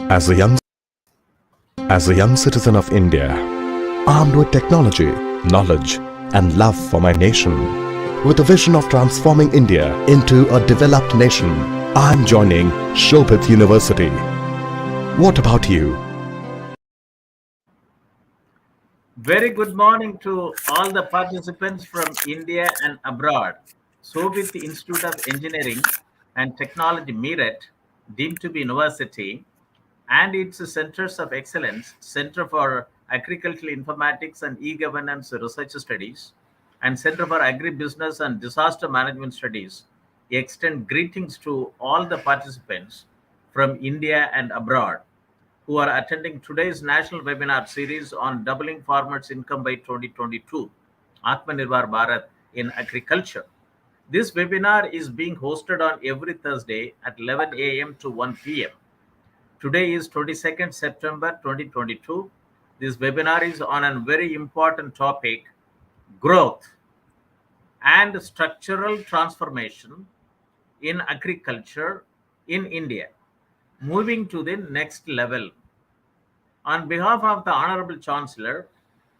As a young citizen of India, armed with technology, knowledge, and love for my nation, with a vision of transforming India into a developed nation, I am joining Shobhit University. What about you? Very good morning to all the participants from India and abroad. Shobhit Institute of Engineering and Technology, Meerut, deemed to be university, and its centers of excellence, Center for Agricultural Informatics and E-Governance Research Studies, and Center for Agribusiness and Disaster Management Studies, extend greetings to all the participants from India and abroad who are attending today's national webinar series on doubling farmers' income by 2022, Atmanirbhar Bharat in agriculture. This webinar is being hosted on every Thursday at 11 a.m. to 1 p.m. Today is 22nd September 2022. This webinar is on a very important topic, growth and structural transformation in agriculture in India, moving to the next level. On behalf of the Honorable Chancellor,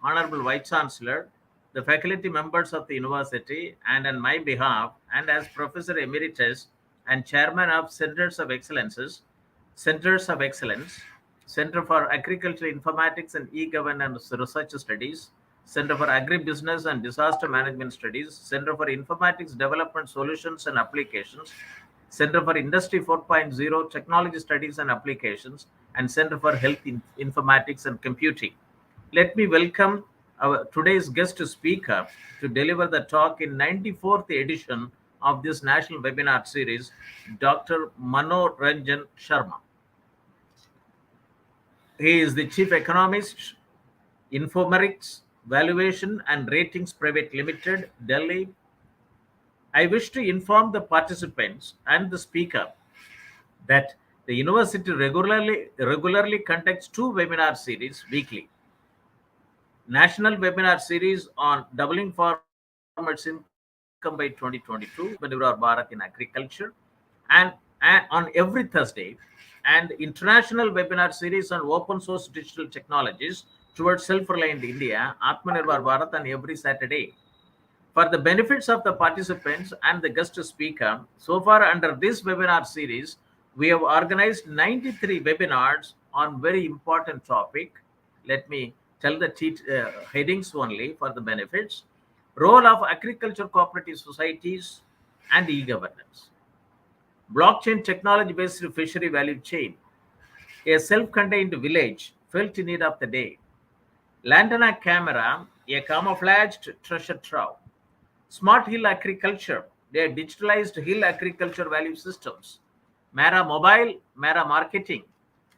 Honorable Vice Chancellor, the faculty members of the university, and on my behalf, and as Professor Emeritus and Chairman of Centers of Excellence, Center for Agricultural Informatics and E-Governance Research Studies, Center for Agribusiness and Disaster Management Studies, Center for Informatics Development Solutions and Applications, Center for Industry 4.0 Technology Studies and Applications, and Center for Health Informatics and Computing. Let me welcome our today's guest speaker to deliver the talk in 94th edition of this national webinar series, Dr. Manoranjan Sharma. He is the Chief Economist, Informerics, Valuation and Ratings Private Limited, Delhi. I wish to inform the participants and the speaker that the university regularly conducts two webinar series weekly. National webinar series on doubling farmers' income by 2022, Atmanirbhar Bharat in agriculture, and on every Thursday, and international webinar series on open source digital technologies towards self-reliant India, Atmanirbhar Bharat, on every Saturday. For the benefits of the participants and the guest speaker, so far under this webinar series, we have organized 93 webinars on very important topic. Let me tell the headings only for the benefits. Role of agriculture cooperative societies and e-governance. Blockchain technology-based fishery value chain. A self-contained village felt in need of the day. Lantana camera, a camouflaged treasure trove. Smart hill agriculture, they digitalized hill agriculture value systems. Mara mobile, Mara marketing,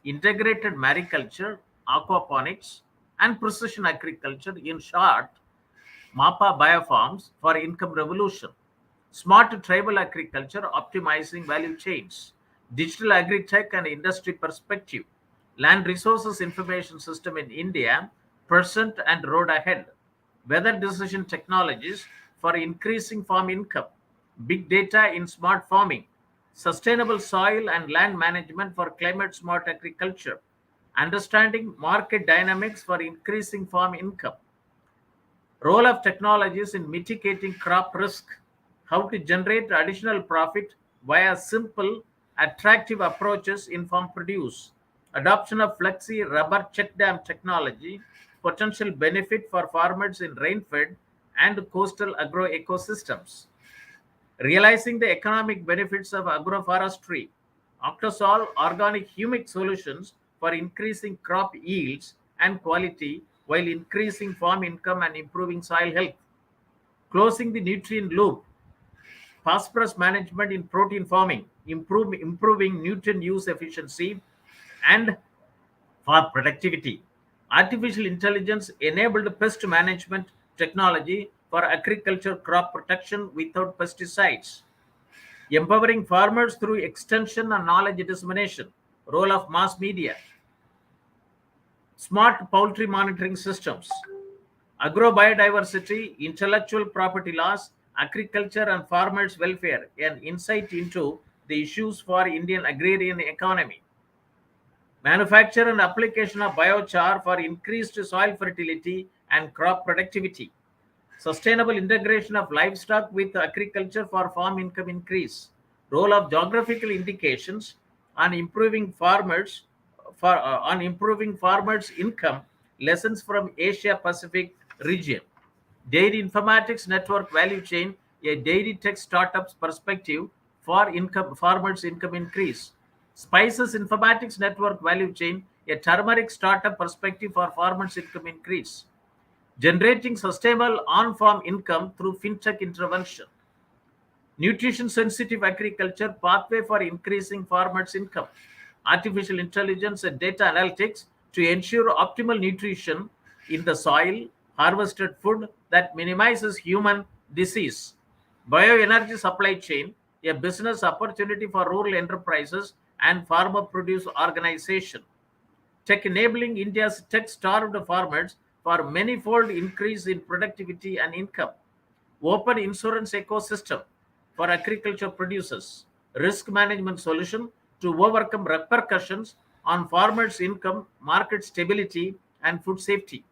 integrated mariculture, aquaponics, and precision agriculture. In short, MAPA biofarms for income revolution. Smart tribal agriculture, optimizing value chains. Digital agri-tech and industry perspective. Land resources information system in India, present and road ahead. Weather decision technologies for increasing farm income. Big data in smart farming. Sustainable soil and land management for climate smart agriculture. Understanding market dynamics for increasing farm income. Role of technologies in mitigating crop risk. How to generate additional profit via simple, attractive approaches in farm produce. Adoption of flexi rubber check dam technology. Potential benefit for farmers in rain-fed and coastal agro ecosystems. Realizing the economic benefits of agroforestry. Octosol organic humic solutions for increasing crop yields and quality while increasing farm income and improving soil health. Closing the nutrient loop. Phosphorus management in protein farming, improving nutrient use efficiency and farm productivity. Artificial intelligence enabled pest management technology for agriculture crop protection without pesticides. Empowering farmers through extension and knowledge dissemination. Role of mass media. Smart poultry monitoring systems. Agrobiodiversity, intellectual property laws, agriculture and farmers' welfare, an insight into the issues for Indian agrarian economy. Manufacture and application of biochar for increased soil fertility and crop productivity. Sustainable integration of livestock with agriculture for farm income increase. Role of geographical indications on improving farmers income. Lessons from Asia Pacific region. Dairy informatics network value chain, a dairy tech startups perspective for farmers income increase. Spices informatics network value chain, a turmeric startup perspective for farmers income increase. Generating sustainable on-farm income through fintech intervention. Nutrition sensitive agriculture pathway for increasing farmers income. Artificial intelligence and data analytics to ensure optimal nutrition in the soil. Harvested food that minimizes human disease. Bioenergy supply chain, a business opportunity for rural enterprises and farmer produce organization. Tech enabling India's tech starved farmers for manifold increase in productivity and income. Open insurance ecosystem for agriculture producers. Risk management solution to overcome repercussions on farmers' income, market stability, and food safety.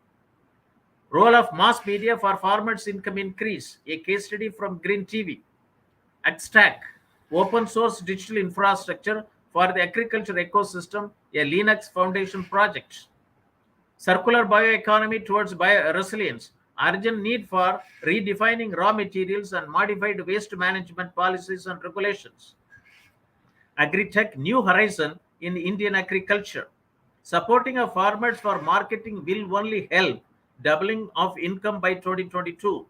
Role of mass media for farmers' income increase. A case study from Green TV. Stack, open source digital infrastructure for the agriculture ecosystem, a Linux Foundation project. Circular bioeconomy towards resilience, urgent need for redefining raw materials and modified waste management policies and regulations. Agritech new horizon in Indian agriculture. Supporting of farmers for marketing will only help doubling of income by 2022.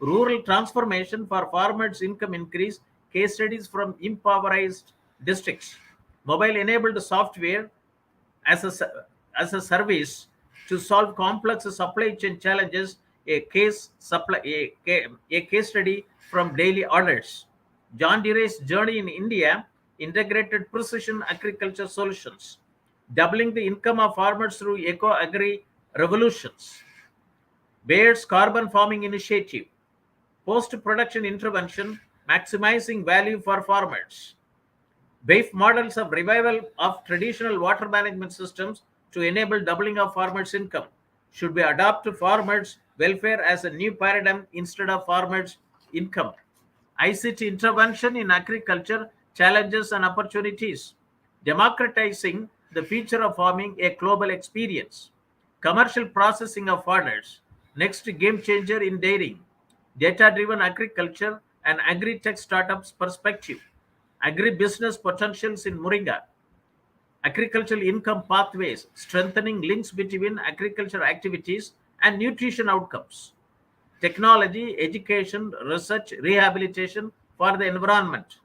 Rural transformation for farmers' income increase, case studies from impoverished districts. Mobile enabled software as a service to solve complex supply chain challenges, a case study from daily orders. John Deere's journey in India, integrated precision agriculture solutions, doubling the income of farmers through eco-agri revolutions. Bayer's carbon farming initiative, post-production intervention, maximizing value for farmers. BAIF models of revival of traditional water management systems to enable doubling of farmers' income should be adopted to farmers' welfare as a new paradigm instead of farmers' income. ICT intervention in agriculture, challenges and opportunities. Democratizing the future of farming, a global experience. Commercial processing of fodders, next game changer in dairying. Data-driven agriculture and agri-tech startups perspective. Agribusiness potentials in Moringa. Agricultural income pathways, strengthening links between agriculture activities and nutrition outcomes. Technology, education, research, rehabilitation for the environment.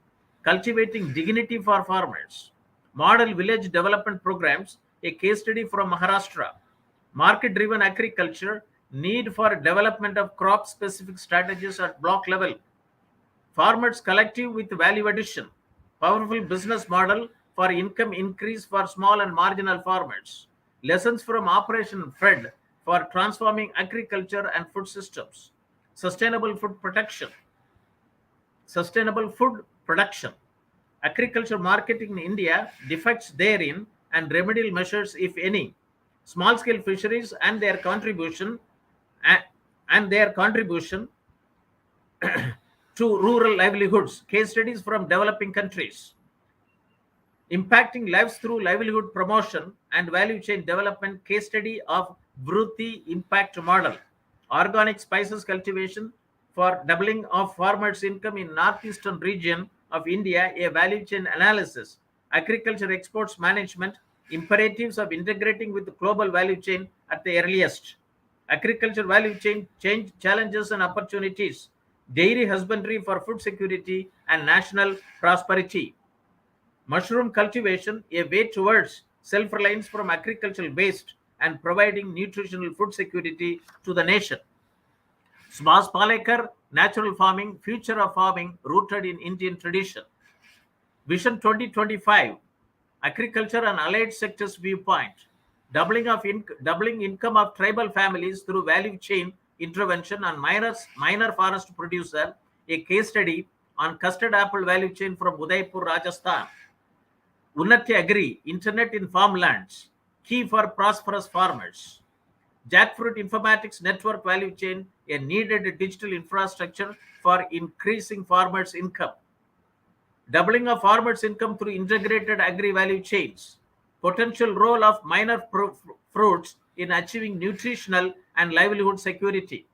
Cultivating dignity for farmers. Model village development programs, a case study from Maharashtra. Market-driven agriculture, need for development of crop-specific strategies at block level. Farmers collective with value addition, powerful business model for income increase for small and marginal farmers. Lessons from Operation Fred for transforming agriculture and food systems. Sustainable food protection. Sustainable food production. Agriculture marketing in India, defects therein and remedial measures if any. Small scale fisheries and their contribution to rural livelihoods, case studies from developing countries. Impacting lives through livelihood promotion and value chain development, case study of Vruti impact model. Organic spices cultivation for doubling of farmers' income in northeastern region of India, a value chain analysis. Agriculture exports management, imperatives of integrating with the global value chain at the earliest. Agriculture value chain change challenges and opportunities. Dairy husbandry for food security and national prosperity. Mushroom cultivation, a way towards self-reliance from agricultural waste and providing nutritional food security to the nation. Subhas Palekar, natural farming, future of farming rooted in Indian tradition. Vision 2025, agriculture and allied sectors viewpoint. Doubling income of tribal families through value chain intervention on minor forest producer, a case study on custard apple value chain from Udaipur, Rajasthan. Unnati Agri, Internet in farmlands, key for prosperous farmers. Jackfruit Informatics network value chain, a needed digital infrastructure for increasing farmers' income. Doubling of farmers' income through integrated agri value chains. Potential role of minor fruits in achieving nutritional and livelihood security.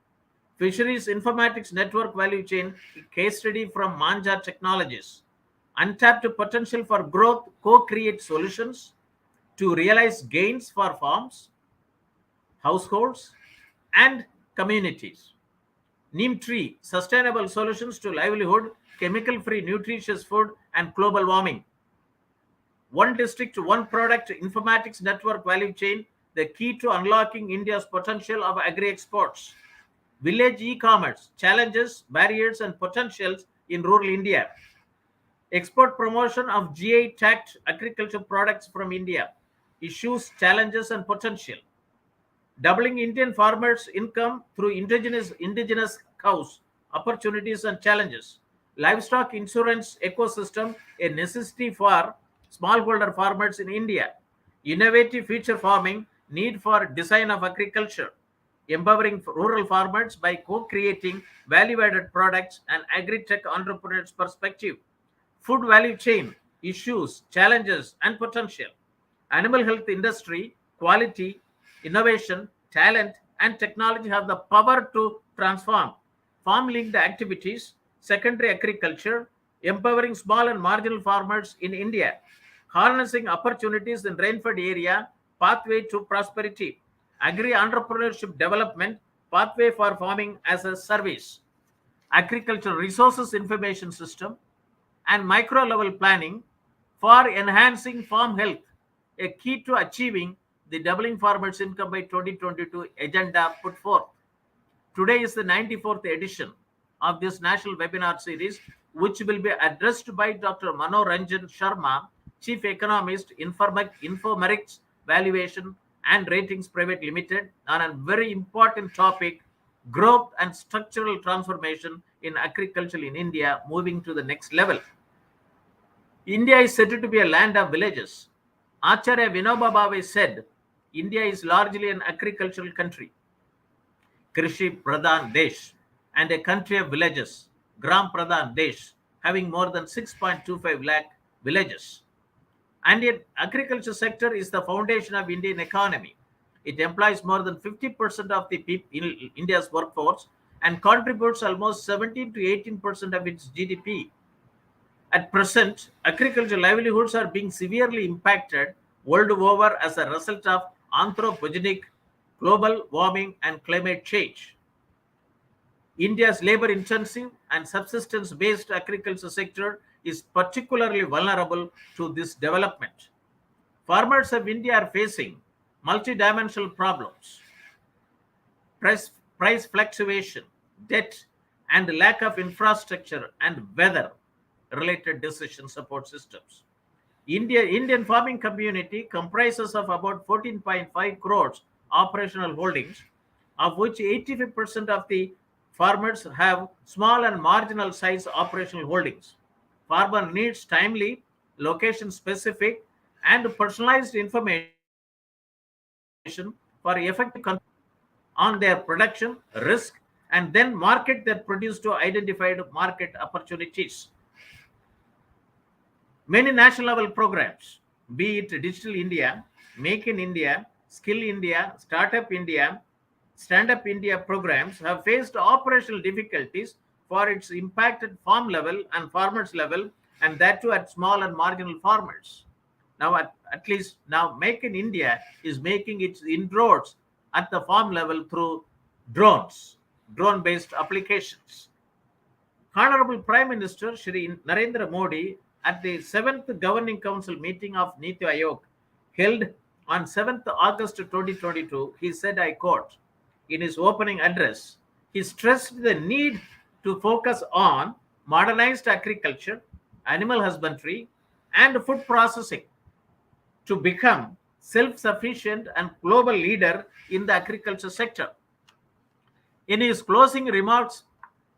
Fisheries Informatics network value chain, case study from Manja Technologies. Untapped potential for growth, co-create solutions to realize gains for farms, households, and communities. Neem tree, sustainable solutions to livelihood, chemical-free nutritious food, and global warming. One district, one product informatics network value chain, the key to unlocking India's potential of agri-exports. Village e-commerce, challenges, barriers, and potentials in rural India. Export promotion of GI-tagged agriculture products from India. Issues, challenges, and potential. Doubling Indian farmers' income through indigenous cows, opportunities and challenges. Livestock insurance ecosystem, a necessity for smallholder farmers in India. Innovative future farming, need for design of agriculture. Empowering rural farmers by co-creating value-added products and agri-tech entrepreneurs' perspective. Food value chain, issues, challenges, and potential. Animal health industry, quality, innovation, talent, and technology have the power to transform farm-linked activities, secondary agriculture, empowering small and marginal farmers in India, harnessing opportunities in rainfed area, pathway to prosperity, agri-entrepreneurship development, pathway for farming as a service, agricultural resources information system, and micro-level planning for enhancing farm health, a key to achieving the doubling farmers' income by 2022 agenda put forth. Today is the 94th edition of this national webinar series, which will be addressed by Dr. Manoranjan Sharma, Chief Economist, Informerics, Valuation and Ratings Private Limited, on a very important topic, growth and structural transformation in agriculture in India, moving to the next level. India is said to be a land of villages. Acharya Vinoba Bhave said, India is largely an agricultural country, Krishi Pradhan Desh, and a country of villages, Gram Pradhan Desh, having more than 6.25 lakh villages. And yet, agriculture sector is the foundation of Indian economy. It employs more than 50% of the people in India's workforce and contributes almost 17 to 18% of its GDP. At present, agricultural livelihoods are being severely impacted world over as a result of anthropogenic global warming and climate change. India's labor-intensive and subsistence-based agriculture sector is particularly vulnerable to this development. Farmers of India are facing multidimensional problems: price fluctuation, debt, and lack of infrastructure and weather-related decision support systems. Indian farming community comprises of about 14.5 crores operational holdings, of which 85% of the farmers have small and marginal size operational holdings. Farmer needs timely, location-specific, and personalized information for effective control on their production, risk, and then market their produce to identified market opportunities. Many national level programs, be it Digital India, Make in India, Skill India, Startup India, Stand Up India programs, have faced operational difficulties for its impacted farm level and farmers level, and that too at small and marginal farmers. Now, at least now, Make in India is making its inroads at the farm level through drone-based applications. Honorable Prime Minister Shri Narendra Modi, at the 7th Governing Council meeting of Niti Aayog held on 7th August 2022, he said, I quote, in his opening address, he stressed the need to focus on modernized agriculture, animal husbandry, and food processing to become self-sufficient and global leader in the agriculture sector. In his closing remarks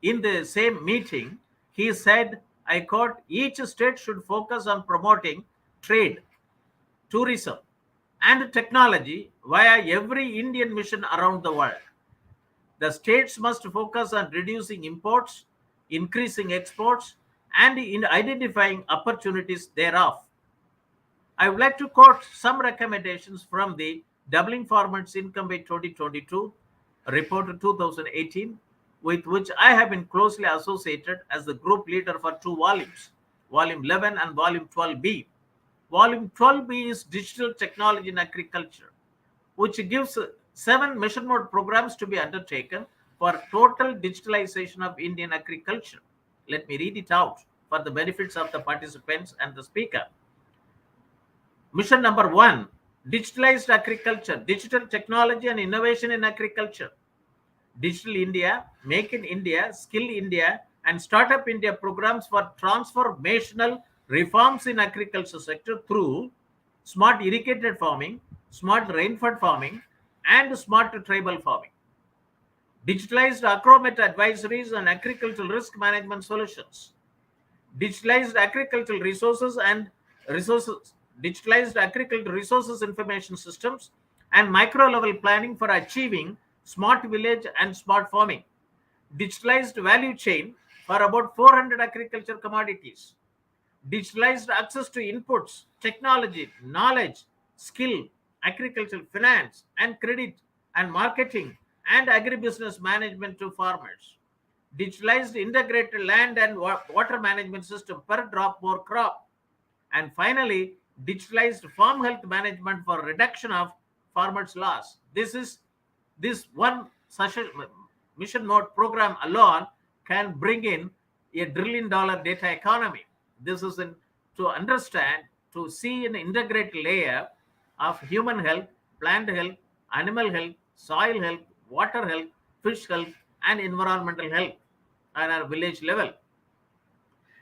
in the same meeting, he said, I quote, each state should focus on promoting trade, tourism, and technology via every Indian mission around the world. The states must focus on reducing imports, increasing exports, and in identifying opportunities thereof. I would like to quote some recommendations from the Doubling Farmers' Income by 2022 report 2018, with which I have been closely associated as the group leader for two volumes, Volume 11 and Volume 12B. Volume 12B is Digital Technology in Agriculture, which gives 7 mission mode programs to be undertaken for total digitalization of Indian agriculture. Let me read it out for the benefits of the participants and the speaker. Mission number 1, digitalized agriculture, digital technology and innovation in agriculture. Digital India, Make in India, Skill India, and Startup India programs for transformational reforms in agriculture sector through smart irrigated farming, smart rainfed farming, and smart tribal farming. Digitalized agromet advisories and agricultural risk management solutions. Digitalized agricultural resources and resources, digitalized agricultural resources information systems, and micro level planning for achieving smart village and smart farming. Digitalized value chain for about 400 agriculture commodities. Digitalized access to inputs, technology, knowledge, skill, agricultural finance and credit and marketing and agribusiness management to farmers. Digitalized integrated land and water management system per drop more crop. And finally, digitalized farm health management for reduction of farmers' loss. This one mission mode program alone can bring in $1 trillion data economy. This is to understand, to see an integrated layer of human health, plant health, animal health, soil health, water health, fish health, and environmental health at our village level.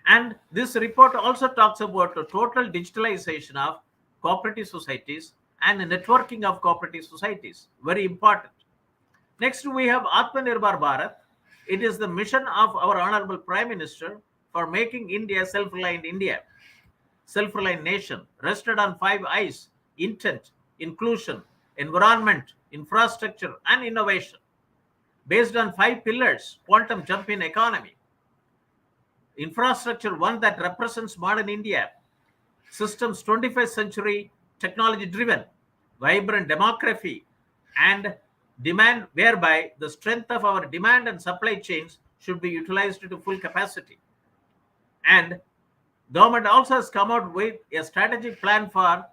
And this report also talks about the total digitalization of cooperative societies and the networking of cooperative societies. Very important. Next, we have Atmanirbhar Bharat. It is the mission of our Honorable Prime Minister for making India self-reliant India, self-reliant nation, rested on 5 I's: intent, inclusion, environment, infrastructure, and innovation. Based on 5 pillars: quantum jump in economy, infrastructure, one that represents modern India, systems 21st century technology driven, vibrant demography, and demand, whereby the strength of our demand and supply chains should be utilized to full capacity. And government also has come out with a strategic plan for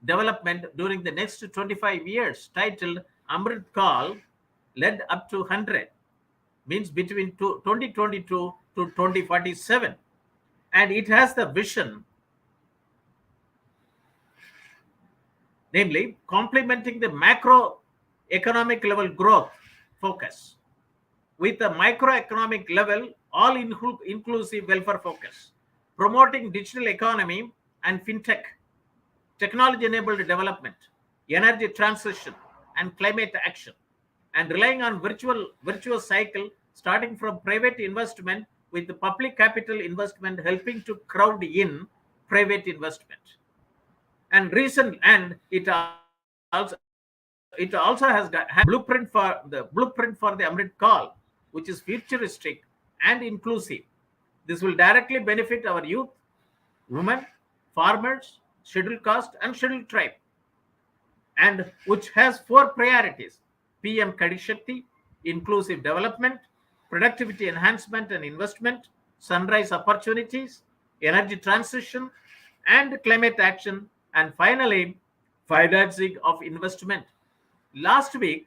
development during the next 25 years titled Amrit Kal led up to 100, means between 2022 to 2047. And it has the vision, namely complementing the macroeconomic level growth focus with a microeconomic level all inclusive welfare focus, promoting digital economy and fintech, technology enabled development, energy transition, and climate action, and relying on virtuous cycle starting from private investment with the public capital investment helping to crowd in private investment. And it also has blueprint for the Amrit Call, which is futuristic and inclusive. This will directly benefit our youth, women, farmers, scheduled caste, and scheduled tribe, and which has 4 priorities: PM Kadi Shakti, inclusive development, productivity enhancement and investment, sunrise opportunities, energy transition, and climate action, and finally, financing of investment. Last week,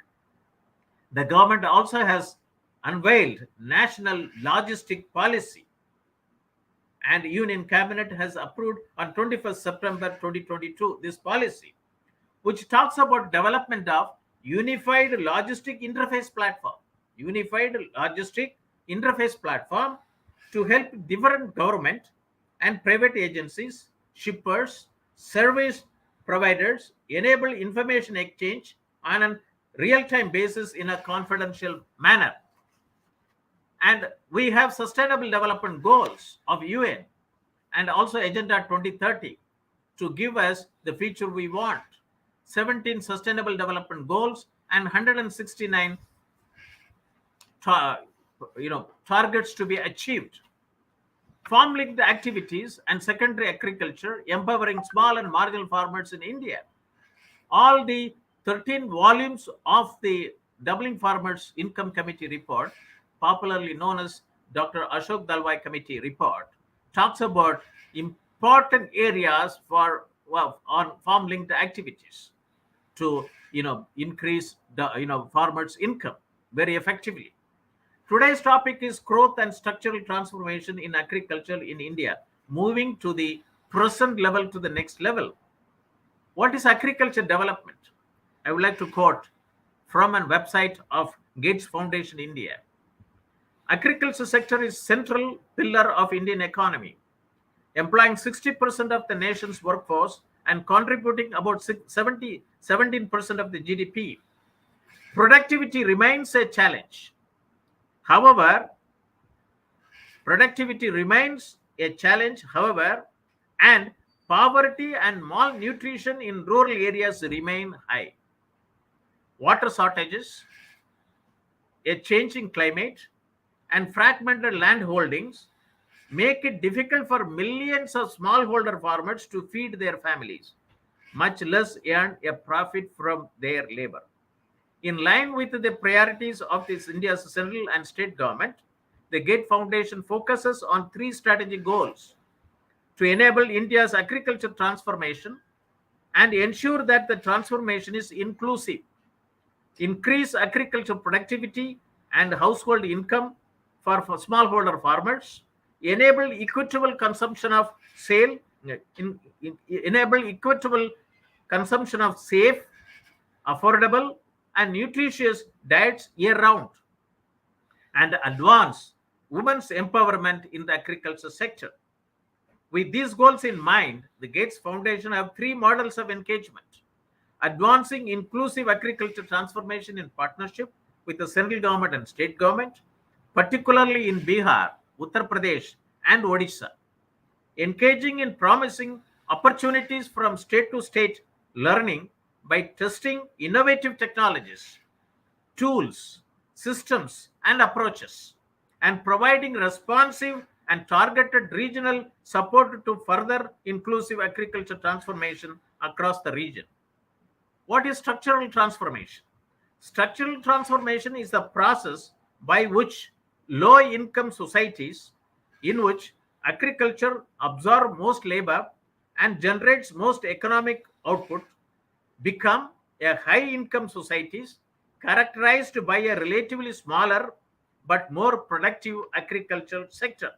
the government also has unveiled national logistic policy, and Union Cabinet has approved on 21st September 2022 this policy, which talks about development of unified logistic interface platform, to help different government and private agencies, shippers, service providers enable information exchange on a real-time basis in a confidential manner. And we have sustainable development goals of UN and also Agenda 2030, to give us the future we want. 17 Sustainable Development Goals and 169 targets to be achieved. Farm linked activities and secondary agriculture, empowering small and marginal farmers in India. All the 13 volumes of the Doubling Farmers Income Committee report, popularly known as Dr. Ashok Dalwai Committee report, talks about important areas for on farm linked activities to increase the farmers' income very effectively. Today's topic is growth and structural transformation in agriculture in India, moving to the present level to the next level. What is agriculture development? I would like to quote from a website of Gates Foundation India. Agriculture sector is central pillar of Indian economy, employing 60% of the nation's workforce and contributing about 17% of the GDP. Productivity remains a challenge. However, and poverty and malnutrition in rural areas remain high. Water shortages, a changing climate, and fragmented land holdings make it difficult for millions of smallholder farmers to feed their families, much less earn a profit from their labor. In line with the priorities of India's central and state government, the Gates Foundation focuses on 3 strategic goals to enable India's agriculture transformation and ensure that the transformation is inclusive, increase agriculture productivity and household income for smallholder farmers, enable equitable consumption of safe, affordable, and nutritious diets year-round, and advance women's empowerment in the agriculture sector. With these goals in mind, the Gates Foundation have 3 models of engagement: advancing inclusive agriculture transformation in partnership with the central government and state government, particularly in Bihar, Uttar Pradesh, and Odisha; engaging in promising opportunities from state to state learning by testing innovative technologies, tools, systems, and approaches, and providing responsive and targeted regional support to further inclusive agriculture transformation across the region. What is structural transformation? Structural transformation is the process by which low-income societies, in which agriculture absorbs most labor and generates most economic output, become a high-income societies characterized by a relatively smaller but more productive agricultural sector.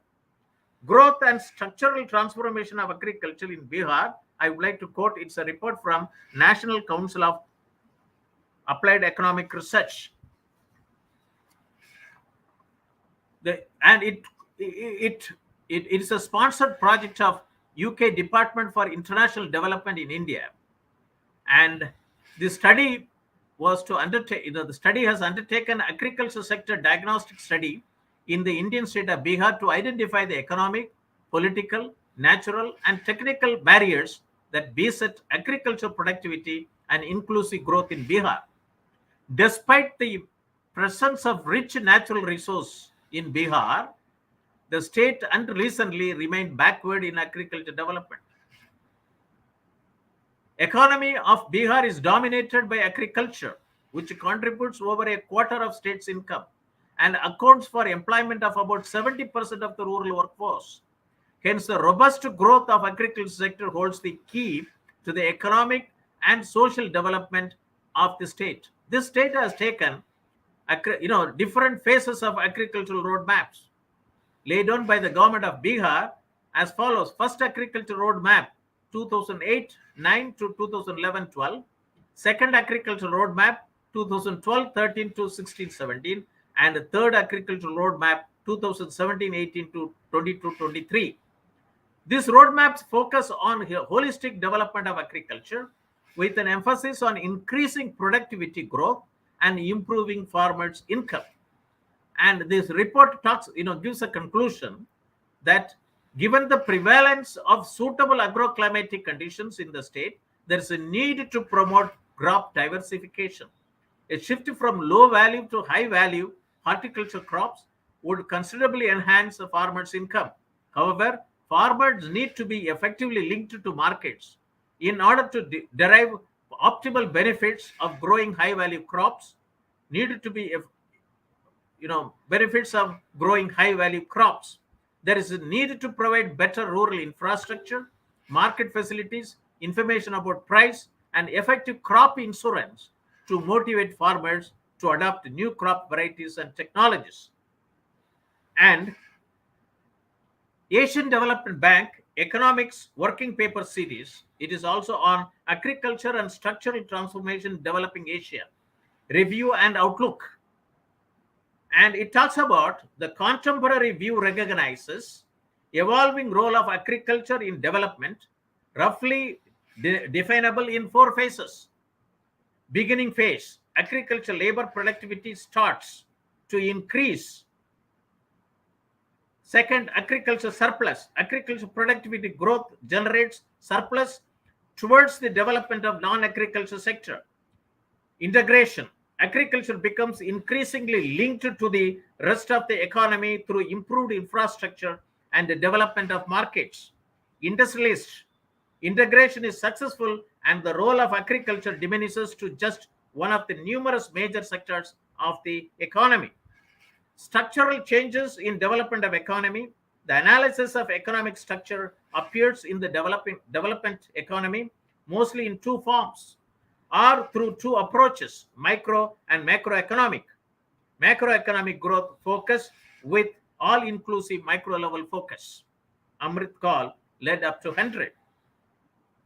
Growth and structural transformation of agriculture in Bihar, I would like to quote, it's a report from National Council of Applied Economic Research. It is a sponsored project of UK Department for International Development in India. And the study was to undertake, the study has undertaken agriculture sector diagnostic study in the Indian state of Bihar to identify the economic, political, natural, and technical barriers that beset agricultural productivity and inclusive growth in Bihar. Despite the presence of rich natural resource in Bihar, the state until recently remained backward in agriculture development. Economy of Bihar is dominated by agriculture, which contributes over a quarter of state's income and accounts for employment of about 70% of the rural workforce. Hence, the robust growth of agriculture sector holds the key to the economic and social development of the state. This state has taken different phases of agricultural roadmaps laid down by the government of Bihar as follows. First agriculture roadmap 2008-9 to 2011-12, second agriculture roadmap 2012-13 to 16-17, and the third agricultural roadmap 2017-18 to 22-23. These roadmaps focus on holistic development of agriculture with an emphasis on increasing productivity growth and improving farmers' income. And this report talks, gives a conclusion that Given the prevalence of suitable agroclimatic conditions in the state, there is a need to promote crop diversification. A shift from low value to high value horticulture crops would considerably enhance the farmer's income. However, farmers need to be effectively linked to markets in order to derive optimal benefits of growing high value crops. Needed to be benefits of growing high value crops. There is a need to provide better rural infrastructure, market facilities, information about price, and effective crop insurance to motivate farmers to adopt new crop varieties and technologies. And Asian Development Bank Economics Working Paper Series, it is also on Agriculture and Structural Transformation Developing Asia, Review and Outlook. And it talks about the contemporary view recognizes evolving role of agriculture in development, roughly definable in 4 phases. Beginning phase, agriculture labor productivity starts to increase. Second, agriculture surplus. Agriculture productivity growth generates surplus towards the development of non-agriculture sector. Integration. Agriculture becomes increasingly linked to the rest of the economy through improved infrastructure and the development of markets. Industrialist. Integration is successful and the role of agriculture diminishes to just one of the numerous major sectors of the economy. Structural changes in development of economy. The analysis of economic structure appears in the development economy mostly in 2 forms or through 2 approaches, micro and macroeconomic. Macroeconomic growth focus with all-inclusive micro-level focus. Amrit Kaul led up to 100.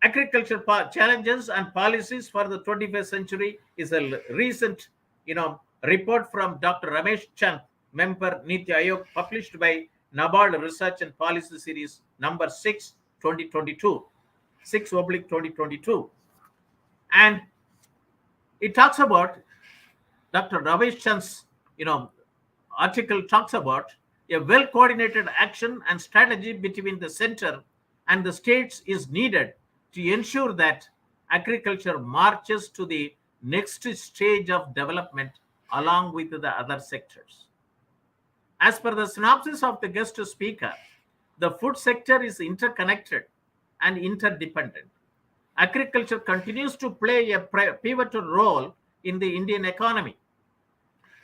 Agriculture challenges and policies for the 21st century is a recent report from Dr. Ramesh Chand, member Niti Aayog, published by NABARD Research and Policy Series number 6, 2022, 6/2022. And it talks about Dr. Ramesh Chand's, article talks about a well-coordinated action and strategy between the center and the states is needed to ensure that agriculture marches to the next stage of development along with the other sectors. As per the synopsis of the guest speaker, the food sector is interconnected and interdependent. Agriculture continues to play a pivotal role in the Indian economy.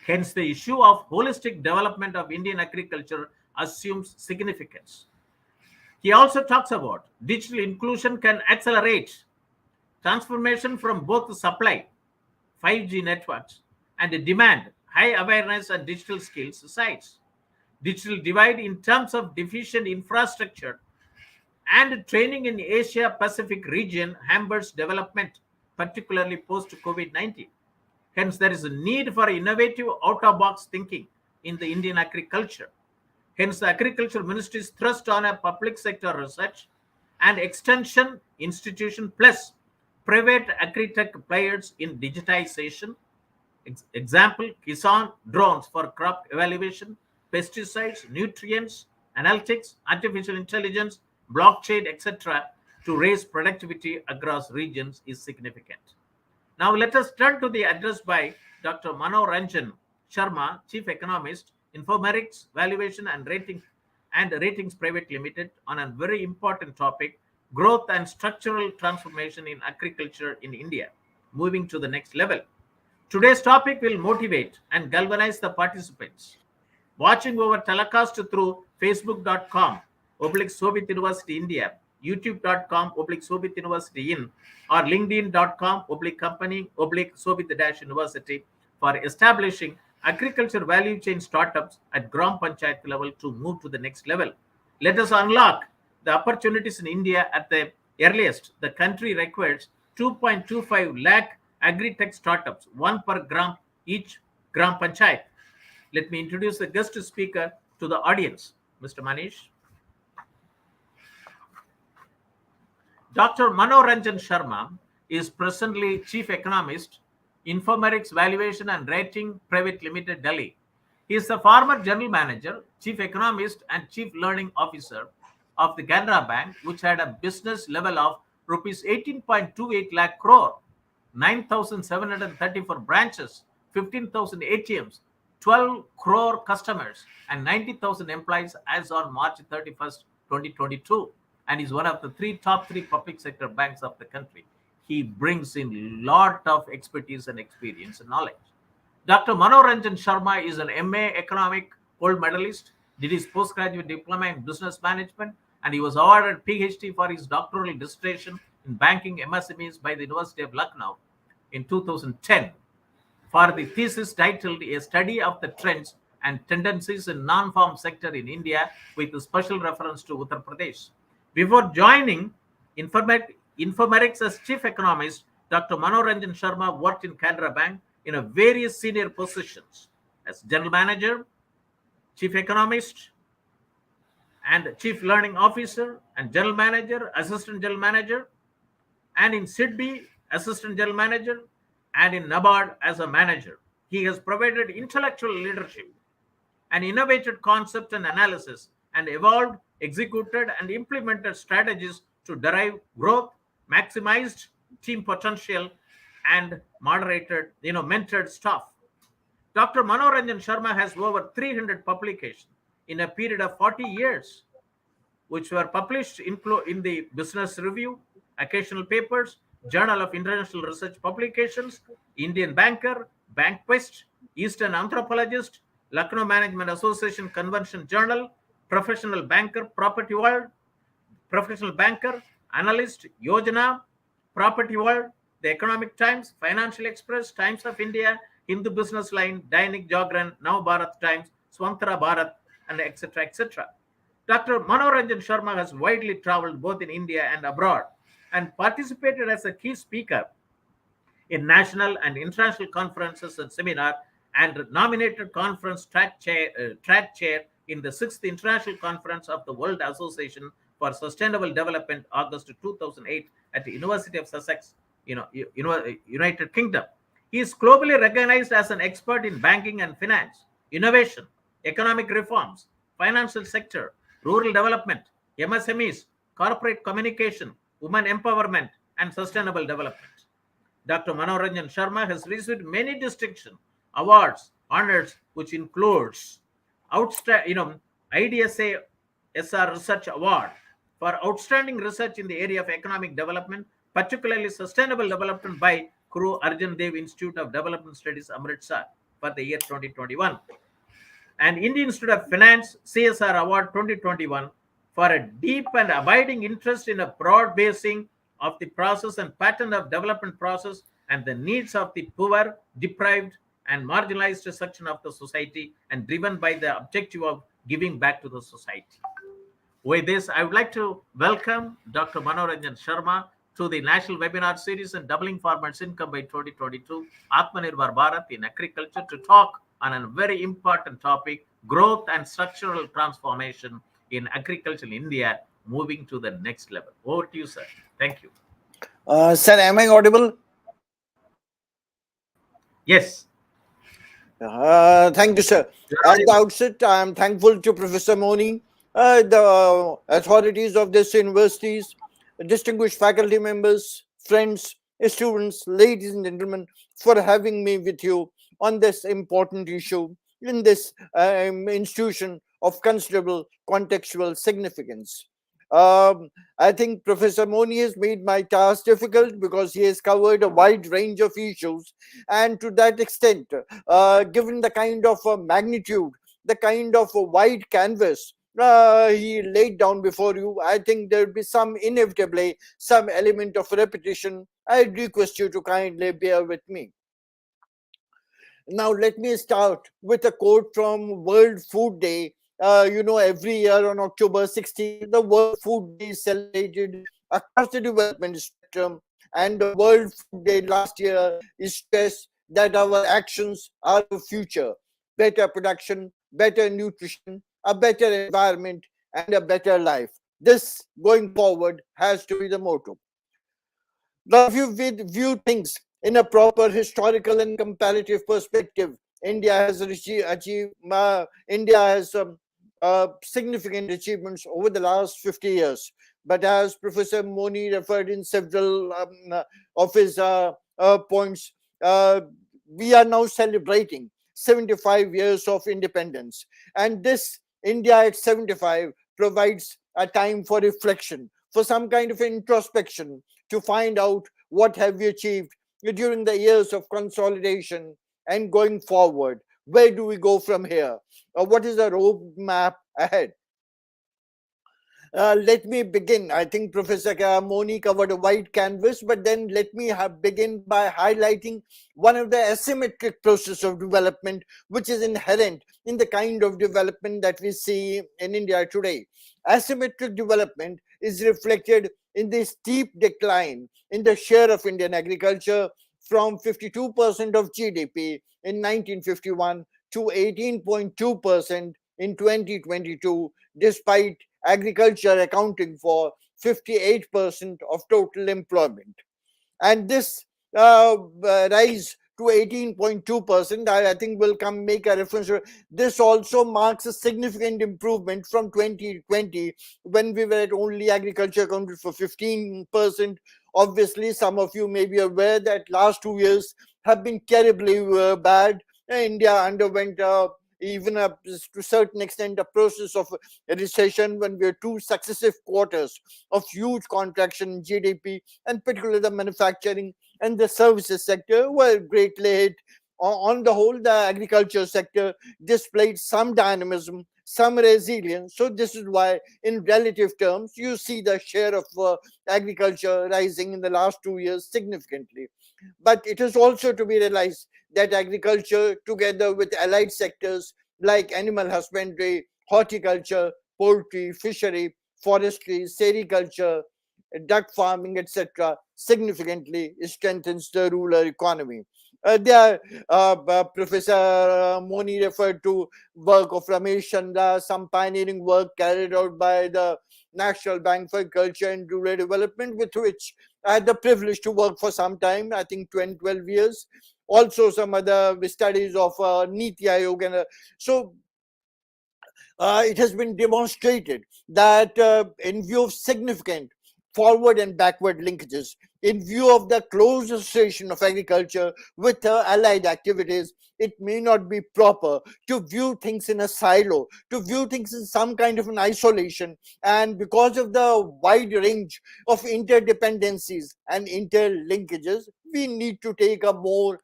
Hence, the issue of holistic development of Indian agriculture assumes significance. He also talks about digital inclusion can accelerate transformation from both the supply, 5G networks, and the demand, high awareness and digital skills sides. Digital divide in terms of deficient infrastructure and training in Asia Pacific region hampers development, particularly post-COVID-19. Hence, there is a need for innovative out-of-box thinking in the Indian agriculture. Hence, the Agriculture Ministry's thrust on a public sector research and extension institution plus private agri-tech players in digitization. Example, Kisan drones for crop evaluation, pesticides, nutrients, analytics, artificial intelligence, blockchain, etc. to raise productivity across regions is significant. Now let us turn to the address by Dr. Manoranjan Sharma, Chief Economist, Informerics, Valuation and Ratings Private Limited, on a very important topic, growth and structural transformation in agriculture in India, moving to the next level. Today's topic will motivate and galvanize the participants. Watching over telecast through facebook.com/Shobhit University India, youtube.com/Shobhit University in, or linkedin.com/company/Shobhit-University for establishing agriculture value chain startups at Gram Panchayat level to move to the next level. Let us unlock the opportunities in India at the earliest. The country requires 2.25 lakh agri-tech startups, 1 per gram each Gram Panchayat. Let me introduce the guest speaker to the audience, Mr. Manish. Dr. Manoranjan Sharma is presently Chief Economist, Informerics Valuation and Rating Private Limited, Delhi. He is the former General Manager, Chief Economist and Chief Learning Officer, of the Canara Bank, which had a business level of rupees 18.28 lakh crore, 9,734 branches, 15,000 ATMs, 12 crore customers, and 90,000 employees as on March 31st, 2022, and is one of the top three public sector banks of the country. He brings in lot of expertise and experience and knowledge. Dr. Manoranjan Sharma is an MA Economic gold medalist, did his postgraduate diploma in business management, and he was awarded PhD for his doctoral dissertation in banking MSMEs by the University of Lucknow in 2010 for the thesis titled A Study of the Trends and Tendencies in Non-Farm Sector in India with a special reference to Uttar Pradesh. Before joining Informerics as chief economist, Dr. Manoranjan Sharma worked in Canara Bank in various senior positions as general manager, chief economist, and chief learning officer, and general manager, assistant general manager, and in SIDBI, assistant general manager, and in NABARD as a manager. He has provided intellectual leadership and innovated concept and analysis, and evolved, executed, and implemented strategies to derive growth, maximized team potential, and mentored staff. Dr. Manoranjan Sharma has over 300 publications in a period of 40 years, which were published in the Business Review, Occasional Papers, Journal of International Research Publications, Indian Banker, BankQuest, Eastern Anthropologist, Lucknow Management Association Convention Journal, Professional Banker, Property World, Professional Banker, Analyst, Yojana, Property World, The Economic Times, Financial Express, Times of India, Hindu Business Line, Dainik Jagran, Now Bharat Times, Swantara Bharat, and etc. etc. Dr. Manoranjan Sharma has widely traveled both in India and abroad and participated as a key speaker in national and international conferences and seminars, and nominated conference track chair in the 6th International Conference of the World Association for Sustainable Development, August 2008, at the University of Sussex, United Kingdom. He is globally recognized as an expert in banking and finance, innovation, economic reforms, financial sector, rural development, MSMEs, corporate communication, women empowerment, and sustainable development. Dr. Manoranjan Sharma has received many distinctions, awards, honors, which includes IDSA SR Research Award for outstanding research in the area of economic development, particularly sustainable development by Guru Arjan Dev Institute of Development Studies, Amritsar, for the year 2021. And Indian Institute of Finance CSR Award 2021 for a deep and abiding interest in a broad basing of the process and pattern of development process and the needs of the poor, deprived, and marginalized section of the society, and driven by the objective of giving back to the society. With this, I would like to welcome Dr. Manoranjan Sharma to the National Webinar Series and Doubling Farmers' Income by 2022, Atmanirbhar Bharat in Agriculture, to talk on a very important topic, growth and structural transformation in agriculture in India, moving to the next level. Over to you, sir. Thank you. Sir, am I audible? Yes. Thank you, sir. At the outset, I am thankful to Professor Moni, the authorities of this universities, distinguished faculty members, friends, students, ladies and gentlemen, for having me with you on this important issue in this institution of considerable contextual significance. I think Professor Moni has made my task difficult because he has covered a wide range of issues, and to that extent, given the kind of magnitude, the kind of wide canvas he laid down before you, I think there will be inevitably some element of repetition. I request you to kindly bear with me. Now, let me start with a quote from World Food Day. Every year on October 16th, the World Food Day is celebrated across the development spectrum, and the World Food Day last year is stressed that our actions are the future. Better production, better nutrition, a better environment, and a better life. This, going forward, has to be the motto. Now, if you view things in a proper historical and comparative perspective, India has significant achievements over the last 50 years. But as Professor Moni referred in several of his points, we are now celebrating 75 years of independence. And this India at 75 provides a time for reflection, for some kind of introspection, to find out what have we achieved during the years of consolidation, and going forward, where do we go from here? What is the roadmap ahead? Let me begin. I think Professor Moni covered a wide canvas, but then let me begin by highlighting one of the asymmetric process of development, which is inherent in the kind of development that we see in India today. Asymmetric development is reflected in the steep decline in the share of Indian agriculture from 52% of GDP in 1951 to 18.2% in 2022, despite agriculture accounting for 58% of total employment. And this rise to 18.2%, I think will come make a reference to this. Also marks a significant improvement from 2020, when we were at only agriculture accounted for 15%. Obviously, some of you may be aware that last 2 years have been terribly bad. India underwent even to a certain extent a process of a recession, when we had 2 successive quarters of huge contraction in GDP, and particularly the manufacturing and the services sector were greatly hit. On the whole, the agriculture sector displayed some dynamism, some resilience. So this is why, in relative terms, you see the share of agriculture rising in the last 2 years significantly. But it is also to be realized that agriculture, together with allied sectors like animal husbandry, horticulture, poultry, fishery, forestry, sericulture, duck farming, etc., significantly strengthens the rural economy. Professor Moni referred to work of Ramesh Chandra, some pioneering work carried out by the National Bank for Agriculture and Rural Development, with which I had the privilege to work for some time, I think 10, 12 years. Also, some other studies of Niti Aayog. And, so, it has been demonstrated that in view of significant forward and backward linkages, in view of the close association of agriculture with allied activities, it may not be proper to view things in a silo, to view things in some kind of an isolation. And because of the wide range of interdependencies and interlinkages, we need to take a more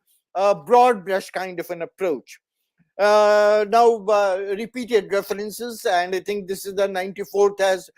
broad brush kind of an approach. Now, repeated references, and I think this is the 94th, as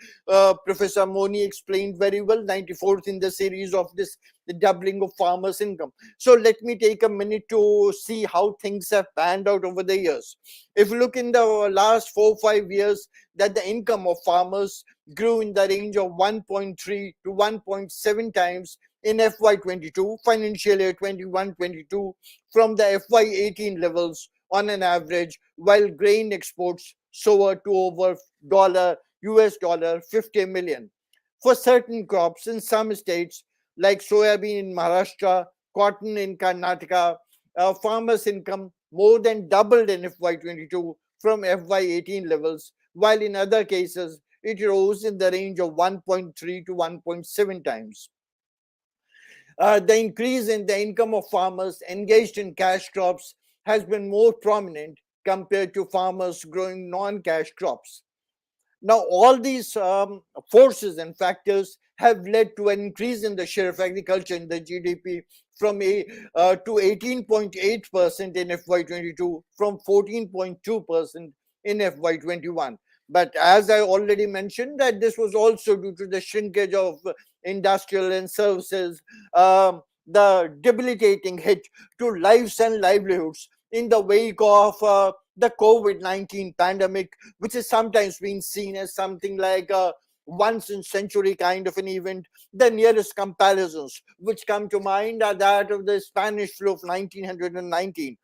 Professor Moni explained very well, 94th in the series of this, the doubling of farmers' income. So let me take a minute to see how things have panned out over the years. If you look in the last 4-5 years, that the income of farmers grew in the range of 1.3 to 1.7 times in FY22, financial year 21-22, from the FY18 levels on an average, while grain exports soared to over $50 million. For certain crops in some states, like soybean in Maharashtra, cotton in Karnataka, farmers' income more than doubled in FY22 from FY18 levels, while in other cases, it rose in the range of 1.3 to 1.7 times. The increase in the income of farmers engaged in cash crops has been more prominent compared to farmers growing non-cash crops. Now, all these forces and factors have led to an increase in the share of agriculture in the GDP from to 18.8% in FY22, from 14.2% in FY21. But as I already mentioned, that this was also due to the shrinkage of industrial and services, the debilitating hit to lives and livelihoods in the wake of the COVID-19 pandemic, which is sometimes being seen as something like a once in century kind of an event. The nearest comparisons which come to mind are that of the Spanish flu of 1919.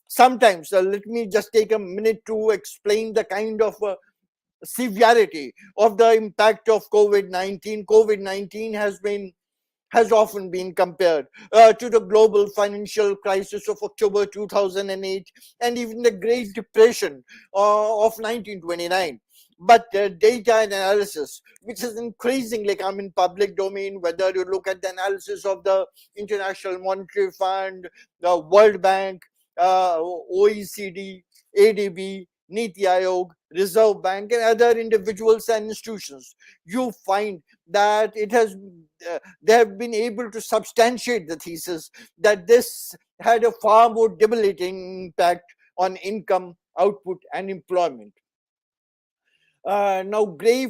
Sometimes, let me just take a minute to explain the kind of severity of the impact of COVID-19. COVID-19 has been has often been compared to the global financial crisis of October 2008 and even the Great Depression of 1929. But data and analysis, which has increasingly come in public domain, whether you look at the analysis of the International Monetary Fund, the World Bank, OECD, ADB, Niti Aayog, Reserve Bank, and other individuals and institutions, you find that they have been able to substantiate the thesis that this had a far more debilitating impact on income, output, and employment. Now, there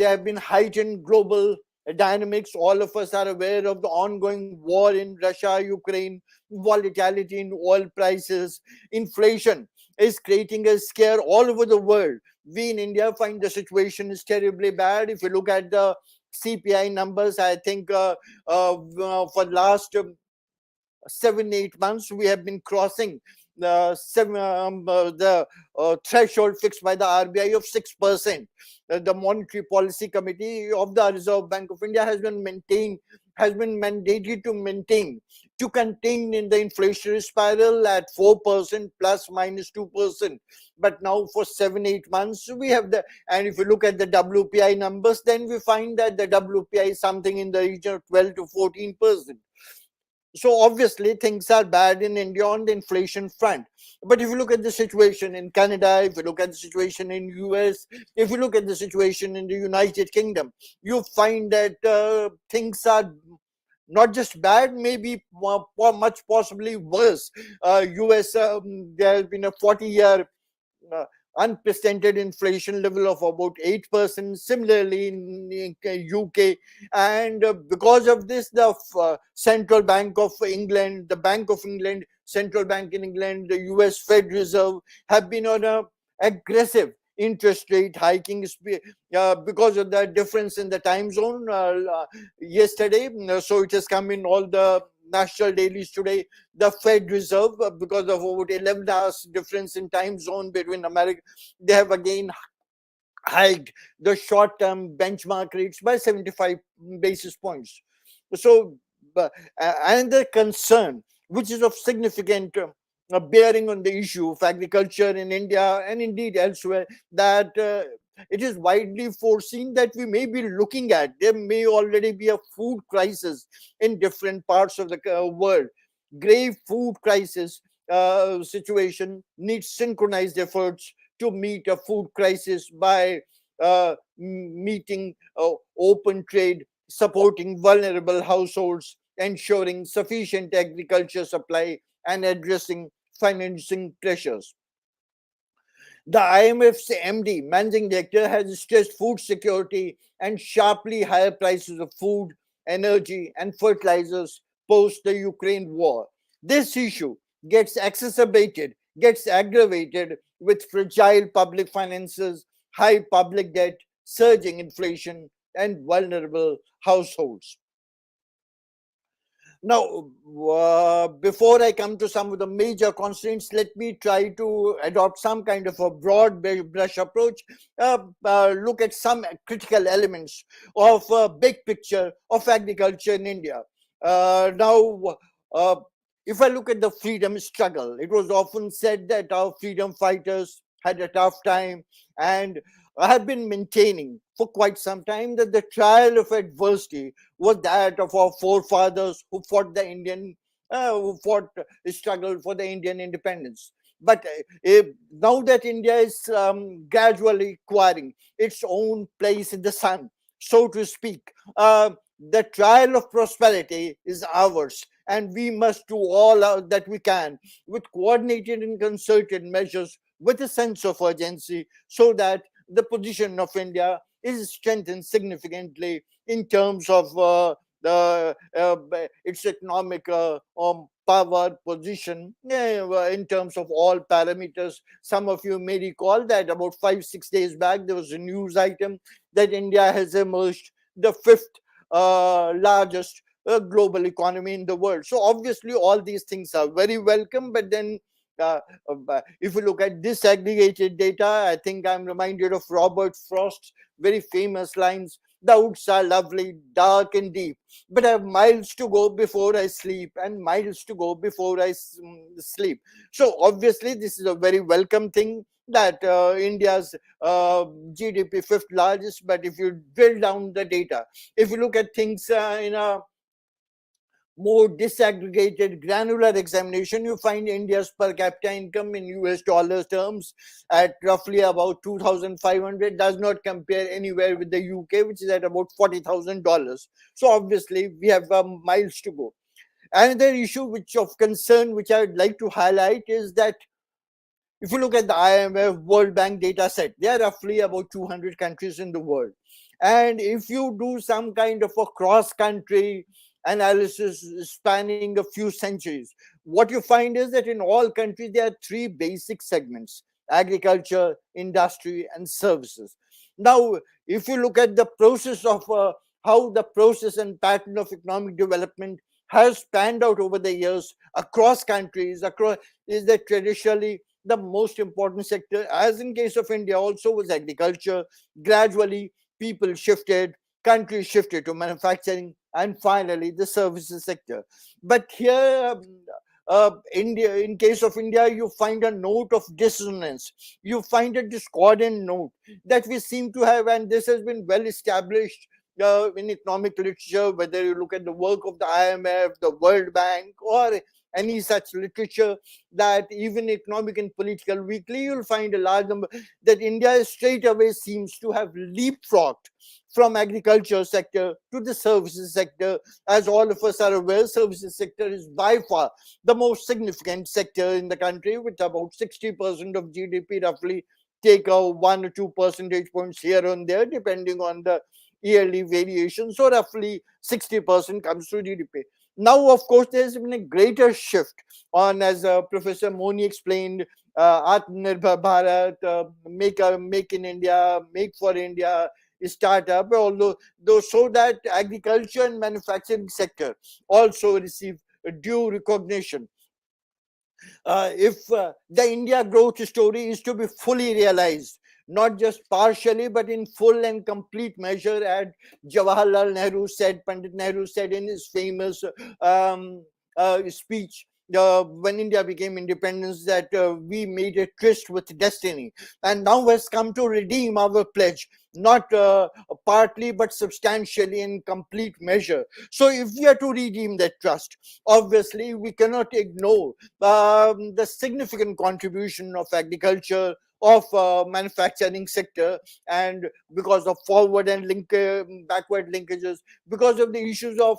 have been heightened global dynamics. All of us are aware of the ongoing war in Russia, Ukraine, volatility in oil prices, inflation is creating a scare all over the world. We in India find the situation is terribly bad. If you look at the CPI numbers, I think for last 7-8 months we have been crossing the threshold fixed by the RBI of 6%. The Monetary Policy Committee of the Reserve Bank of India has been mandated to contain in the inflationary spiral at 4% plus minus 2%. But now for 7-8 months we have and if you look at the WPI numbers, then we find that the WPI is something in the region of 12 to 14%. So obviously things are bad in India on the inflation front. But if you look at the situation in Canada, if you look at the situation in US, if you look at the situation in the United Kingdom, you find that things are not just bad, maybe much possibly worse. US, there has been a 40-year unprecedented inflation level of about 8%. Similarly in UK, and because of this, the Central Bank of England, the Bank of England, Central Bank in England, the US Fed Reserve have been on a aggressive interest rate hiking because of the difference in the time zone yesterday. So it has come in all the national dailies today. The Fed Reserve, because of about 11 hours difference in time zone between America, they have again hiked the short-term benchmark rates by 75 basis points. So another concern which is of significant bearing on the issue of agriculture in India and indeed elsewhere, that it is widely foreseen that we may be looking at, there may already be a food crisis in different parts of the world. Grave food crisis situation needs synchronized efforts to meet a food crisis by meeting open trade, supporting vulnerable households, ensuring sufficient agriculture supply, and addressing financing pressures. The IMF's MD, managing director, has stressed food security and sharply higher prices of food, energy, and fertilizers post the Ukraine war. This issue gets exacerbated, gets aggravated with fragile public finances, high public debt, surging inflation, and vulnerable households. Now, before I come to some of the major constraints, let me try to adopt some kind of a broad brush approach, look at some critical elements of a big picture of agriculture in India. If I look at the freedom struggle, it was often said that our freedom fighters had a tough time, and I have been maintaining for quite some time that the trial of adversity was that of our forefathers who fought struggled for the Indian independence. But now that India is gradually acquiring its own place in the sun, so to speak, the trial of prosperity is ours, and we must do all that we can with coordinated and concerted measures with a sense of urgency, so that the position of India is strengthened significantly in terms of its economic power position in terms of all parameters. Some of you may recall that about 5-6 days back there was a news item that India has emerged the fifth largest global economy in the world. So obviously all these things are very welcome, but then if you look at disaggregated data, I think I'm reminded of Robert Frost's very famous lines The woods are lovely, dark and deep, but I have miles to go before I sleep and miles to go before I sleep. So obviously this is a very welcome thing that India's GDP fifth largest, but if you drill down the data, if you look at things in a more disaggregated granular examination, you find India's per capita income in US dollars terms at roughly about 2,500, does not compare anywhere with the UK, which is at about $40,000. So obviously we have miles to go. Another issue which of concern which I would like to highlight is that if you look at the IMF World Bank data set, there are roughly about 200 countries in the world. And if you do some kind of a cross-country analysis spanning a few centuries, what you find is that in all countries, there are three basic segments: agriculture, industry, and services. Now, if you look at the process of how the process and pattern of economic development has panned out over the years across countries, across, is that traditionally the most important sector, as in case of India also, was agriculture. Gradually people shifted, countries shifted to manufacturing, and finally the services sector. But here India, in case of India, you find a note of dissonance, you find a discordant note that we seem to have, and this has been well established in economic literature, whether you look at the work of the IMF, the World Bank, or any such literature, that even Economic and Political Weekly, you'll find a large number that India straight away seems to have leapfrogged from agriculture sector to the services sector. As all of us are aware, services sector is by far the most significant sector in the country, with about 60% of GDP, roughly. Take a 1 or 2 percentage points here and there, depending on the yearly variation. So roughly 60% comes to GDP. Now, of course, there's been a greater shift on, as Professor Moni explained, Atmanirbhar Bharat, make in India, make for India, startup, although so that agriculture and manufacturing sector also receive due recognition. If the India growth story is to be fully realized, not just partially, but in full and complete measure, as Jawaharlal Nehru said, Pandit Nehru said in his famous speech when India became independence, that we made a tryst with destiny, and now has come to redeem our pledge, not partly but substantially in complete measure. So if we are to redeem that trust, obviously we cannot ignore the significant contribution of agriculture, of manufacturing sector, and because of forward and backward linkages, because of the issues of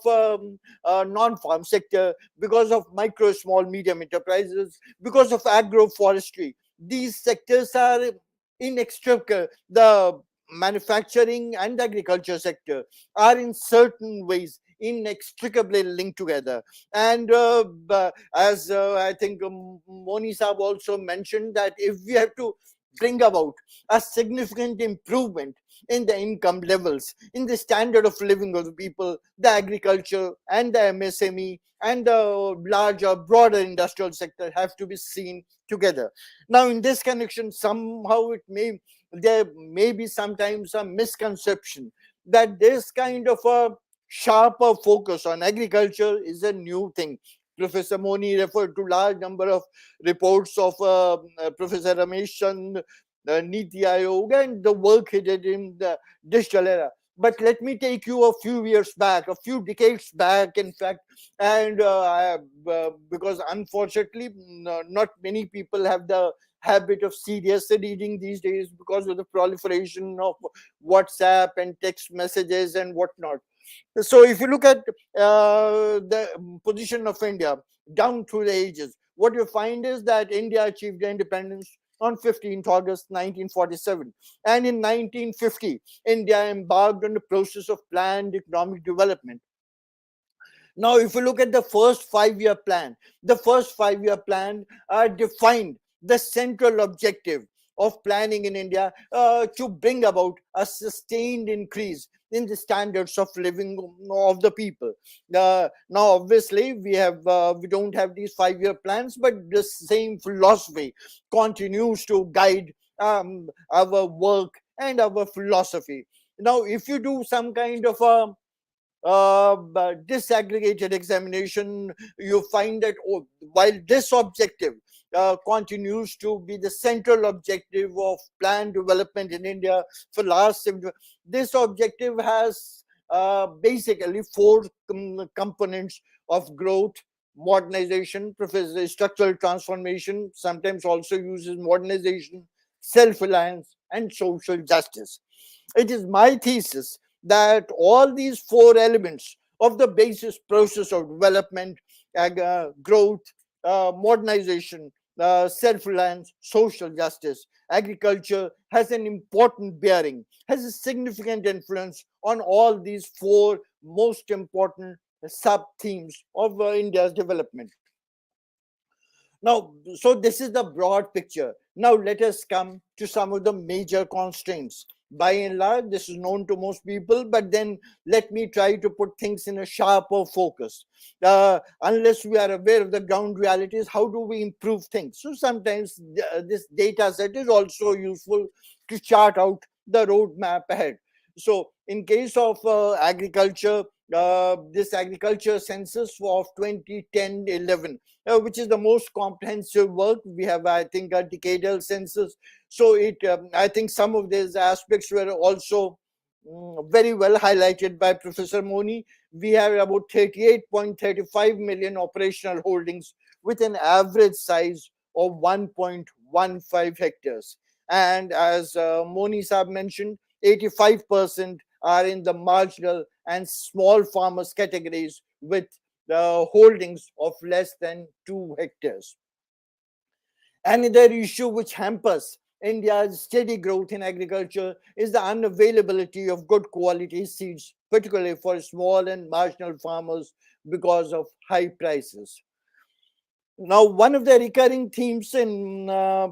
non-farm sector, because of micro, small, medium enterprises, because of agroforestry. These sectors are inextricable. The manufacturing and agriculture sector are in certain ways inextricably linked together. And as I think Moni Saab also mentioned, that if we have to bring about a significant improvement in the income levels, in the standard of living of the people, the agriculture and the MSME and the larger, broader industrial sector have to be seen together. Now, in this connection, somehow there may be sometimes a misconception that this kind of a sharper focus on agriculture is a new thing. Professor Moni referred to large number of reports of Professor Ramesh Chand, Niti Aayog, and the work he did in the digital era. But let me take you a few years back, a few decades back, in fact, and because unfortunately not many people have the habit of serious reading these days because of the proliferation of WhatsApp and text messages and whatnot. So if you look at the position of India down through the ages, what you find is that India achieved independence on 15th August 1947. And in 1950, India embarked on the process of planned economic development. Now, if you look at the first 5-year plan, the first 5-year plan defined the central objective of planning in India to bring about a sustained increase in the standards of living of the people. Now, obviously, we don't have these 5-year plans, but the same philosophy continues to guide our work and our philosophy. Now, if you do some kind of a disaggregated examination, you find that while this objective continues to be the central objective of planned development in India for last, this objective has basically four components of growth, modernization, structural transformation, sometimes also uses modernization, self-reliance, and social justice. It is my thesis that all these four elements of the basis process of development, growth, modernization, self-reliance, social justice, agriculture has an important bearing, has a significant influence on all these four most important sub-themes of India's development. Now, so this is the broad picture. Now let us come to some of the major constraints. By and large, this is known to most people, but then let me try to put things in a sharper focus. Unless we are aware of the ground realities, how do we improve things? So sometimes this data set is also useful to chart out the roadmap ahead. So in case of agriculture, this agriculture census of 2010-11, which is the most comprehensive work. We have, I think, a decadal census. So I think some of these aspects were also very well highlighted by Professor Moni. We have about 38.35 million operational holdings with an average size of 1.15 hectares. And as Moni Saab mentioned, 85% are in the marginal and small farmers categories with holdings of less than 2 hectares. Another issue which hampers India's steady growth in agriculture is the unavailability of good quality seeds, particularly for small and marginal farmers because of high prices. Now, one of the recurring themes in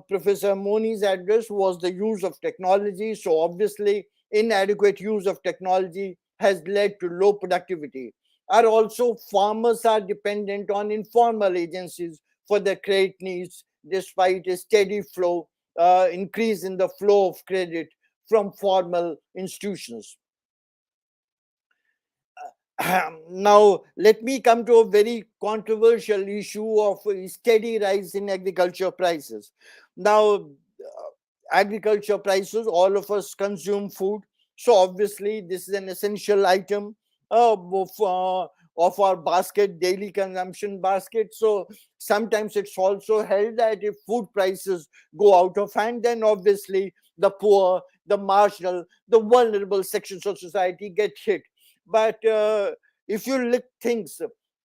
Professor Moni's address was the use of technology. So, obviously, inadequate use of technology has led to low productivity. Are also farmers are dependent on informal agencies for their credit needs, despite a steady flow, increase in the flow of credit from formal institutions. Now, let me come to a very controversial issue of a steady rise in agriculture prices. Now, agriculture prices, all of us consume food. So, obviously, this is an essential item of our basket, daily consumption basket. So, sometimes it's also held that if food prices go out of hand, then obviously the poor, the marginal, the vulnerable sections of society get hit. But if you look things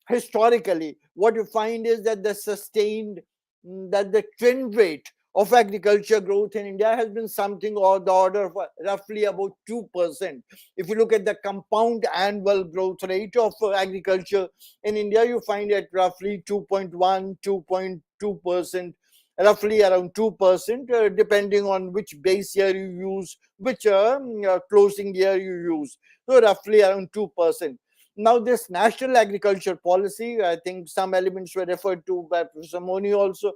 historically, what you find is that that the trend rate of agriculture growth in India has been something of the order of roughly about 2%. If you look at the compound annual growth rate of agriculture in India, you find it roughly 2.1, 2.2%, roughly around 2%, depending on which base year you use, which closing year you use. So roughly around 2%. Now, this national agriculture policy, I think some elements were referred to by Professor Moni also.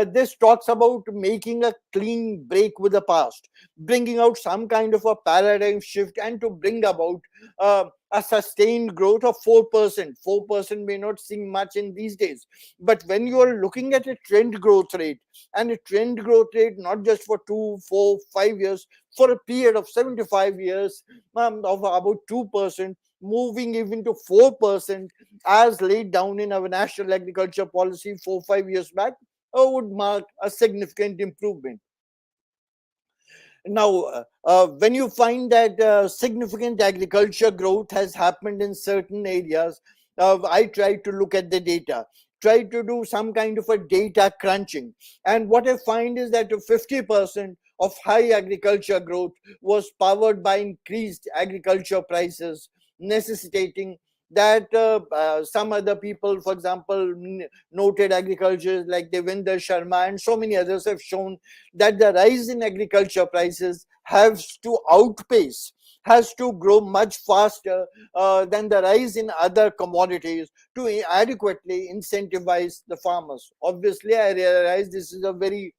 This talks about making a clean break with the past, bringing out some kind of a paradigm shift, and to bring about a sustained growth of 4%. 4% may not seem much in these days, but when you are looking at a trend growth rate, and a trend growth rate not just for 2, 4, 5 years, for a period of 75 years of about 2%, moving even to 4% as laid down in our national agriculture policy 4-5 years back, would mark a significant improvement. Now, when you find that significant agriculture growth has happened in certain areas, I try to look at the data, try to do some kind of a data crunching. And what I find is that 50% of high agriculture growth was powered by increased agriculture prices, necessitating that some other people, for example, noted agriculturists like Vijendra, Sharma, and so many others have shown that the rise in agriculture prices has to outpace, has to grow much faster than the rise in other commodities to adequately incentivize the farmers. Obviously, I realize this is a very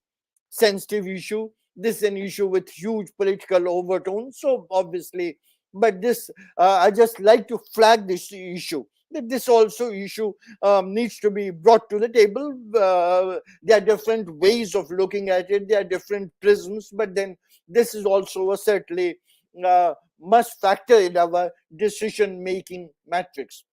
sensitive issue. This is an issue with huge political overtones. So obviously, but this I just like to flag this issue, that this also issue needs to be brought to the table. There are different ways of looking at it. There are different prisms, but then this is also a certainly must factor in our decision-making matrix.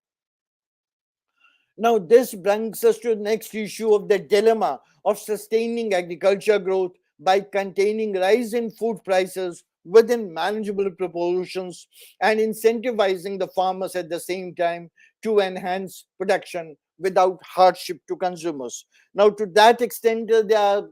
Now, this brings us to the next issue of the dilemma of sustaining agriculture growth by containing rise in food prices within manageable proportions and incentivizing the farmers at the same time to enhance production without hardship to consumers. Now, to that extent, there are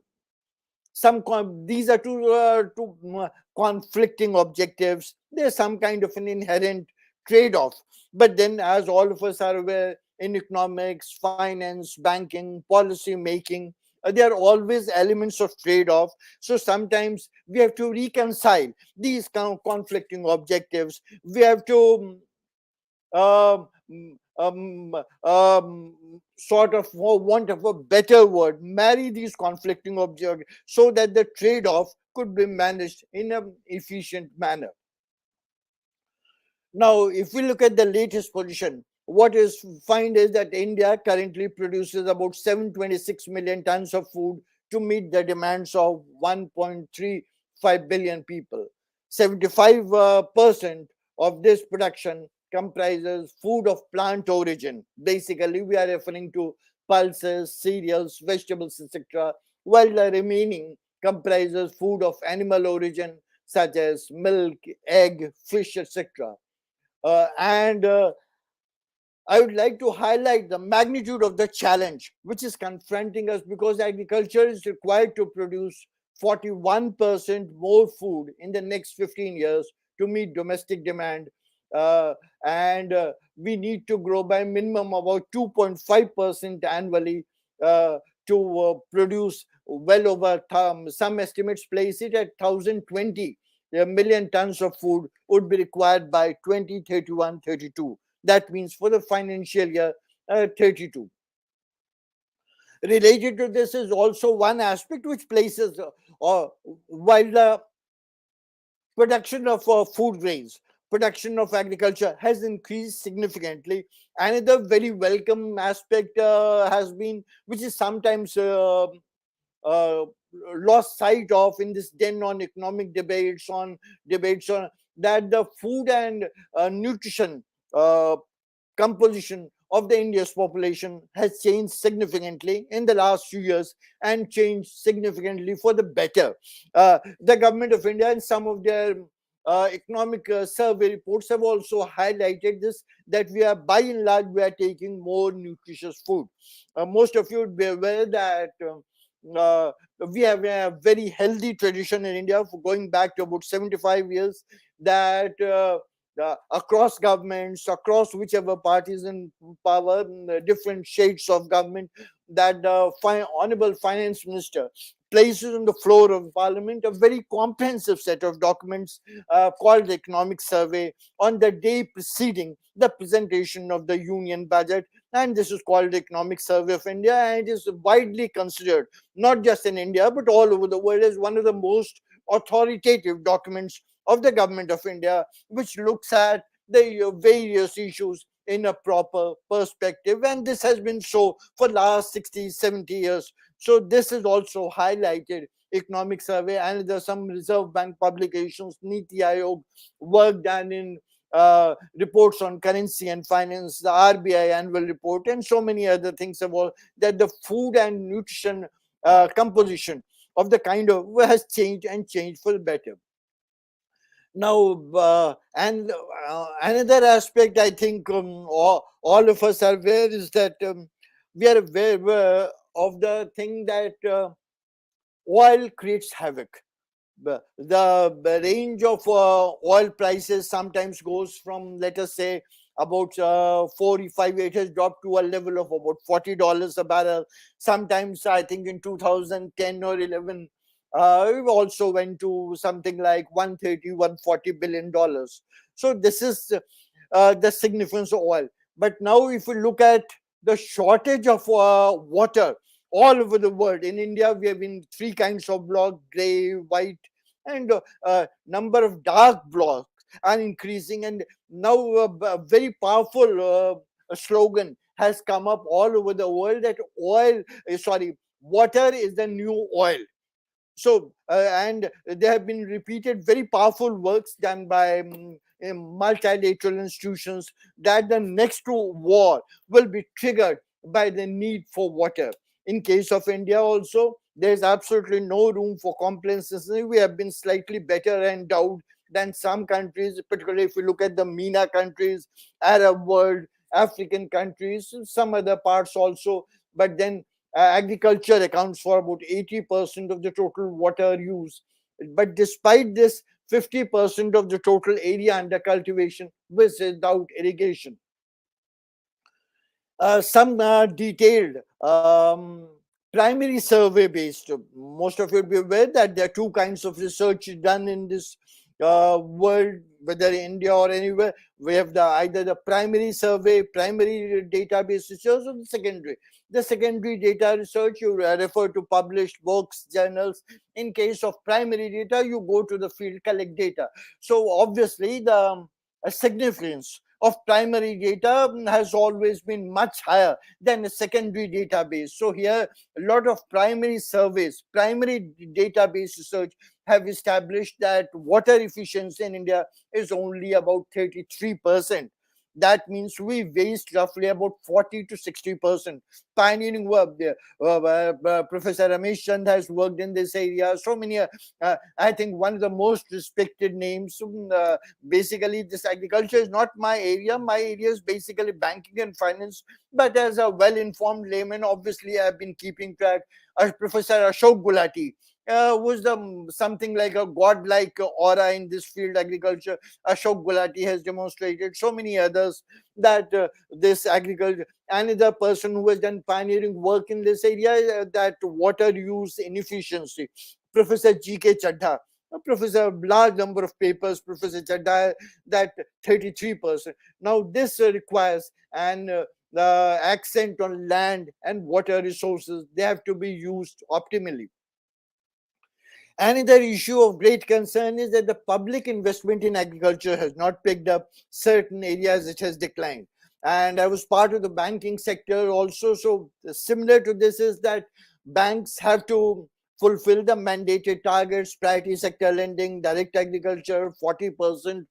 these are two conflicting objectives. There's some kind of an inherent trade-off, but then, as all of us are aware, in economics, finance, banking, policy making, there are always elements of trade-off. So sometimes we have to reconcile these kind of conflicting objectives. We have to um, sort of, for want of a better word, marry these conflicting objectives so that the trade-off could be managed in an efficient manner. Now, if we look at the latest position, what is find is that India currently produces about 726 million tons of food to meet the demands of 1.35 billion people. 75% of this production comprises food of plant origin. Basically, we are referring to pulses, cereals, vegetables, etc., while the remaining comprises food of animal origin such as milk, egg, fish, etc. And I would like to highlight the magnitude of the challenge which is confronting us, because agriculture is required to produce 41% more food in the next 15 years to meet domestic demand. And we need to grow by a minimum about 2.5% annually to produce well over, some estimates place it at 1,020 million tons of food would be required by 2031-32. That means for the financial year 32. Related to this is also one aspect which places, while the production of food grains, production of agriculture has increased significantly, another very welcome aspect has been, which is sometimes lost sight of in this den on economic debates on that the food and nutrition composition of the India's population has changed significantly in the last few years, and changed significantly for the better. The government of India and some of their economic survey reports have also highlighted this, that we are by and large we are taking more nutritious food. Most of you would be aware that we have a very healthy tradition in India for going back to about 75 years, that across governments, across whichever parties in power, different shades of government, that the Honorable Finance Minister places on the floor of Parliament a very comprehensive set of documents called the Economic Survey on the day preceding the presentation of the Union Budget. And this is called the Economic Survey of India, and it is widely considered, not just in India, but all over the world, as one of the most authoritative documents of the government of India, which looks at the various issues in a proper perspective. And this has been so for last 60, 70 years. So this is also highlighted, Economic Survey, and there's some Reserve Bank publications, Niti Aayog work done in reports on currency and finance, the RBI annual report, and so many other things about that the food and nutrition composition of the kind of has changed, and changed for the better. Now, and another aspect I think all of us are aware is that we are aware of the thing that oil creates havoc. The range of oil prices sometimes goes from, let us say, about 45, it has dropped to a level of about $40 a barrel. Sometimes I think in 2010 or 11, we also went to something like 130, 140 billion dollars. So this is the significance of oil. But now if we look at the shortage of water all over the world. In India, we have been three kinds of block: gray, white, and number of dark blocks are increasing. And now a very powerful slogan has come up all over the world that water is the new oil. So and there have been repeated very powerful works done by multilateral institutions that the next war will be triggered by the need for water. In case of India also, there's absolutely no room for complacency. We have been slightly better endowed than some countries, particularly if you look at the MENA countries, Arab world, African countries, some other parts also. But then agriculture accounts for about 80% of the total water use. But despite this, 50% of the total area under cultivation was without irrigation. Some detailed primary survey based. Most of you will be aware that there are two kinds of research done in this world, whether in India or anywhere. We have either the primary survey, primary database research, or the secondary. The secondary data research, you refer to published books, journals. In case of primary data, you go to the field, collect data. So obviously the significance of primary data has always been much higher than a secondary database. So here a lot of primary surveys, primary database research have established that water efficiency in India is only about 33%. That means we waste roughly about 40 to 60%. Pioneering work there. Professor Ramesh Chand has worked in this area. So many, I think one of the most respected names. Basically, this agriculture is not my area. My area is basically banking and finance. But as a well-informed layman, obviously, I've been keeping track. Professor Ashok Gulati was something like a godlike aura in this field, agriculture. Ashok Gulati has demonstrated, so many others, that this agriculture. Another person who has done pioneering work in this area, that water use inefficiency, Professor G.K. Chadha. Professor, large number of papers, Professor Chadha, that 33%. Now this requires an the accent on land and water resources. They have to be used optimally. Another issue of great concern is that the public investment in agriculture has not picked up. Certain areas it has declined. And I was part of the banking sector also. So similar to this is that banks have to fulfill the mandated targets: priority sector lending, direct agriculture. 40%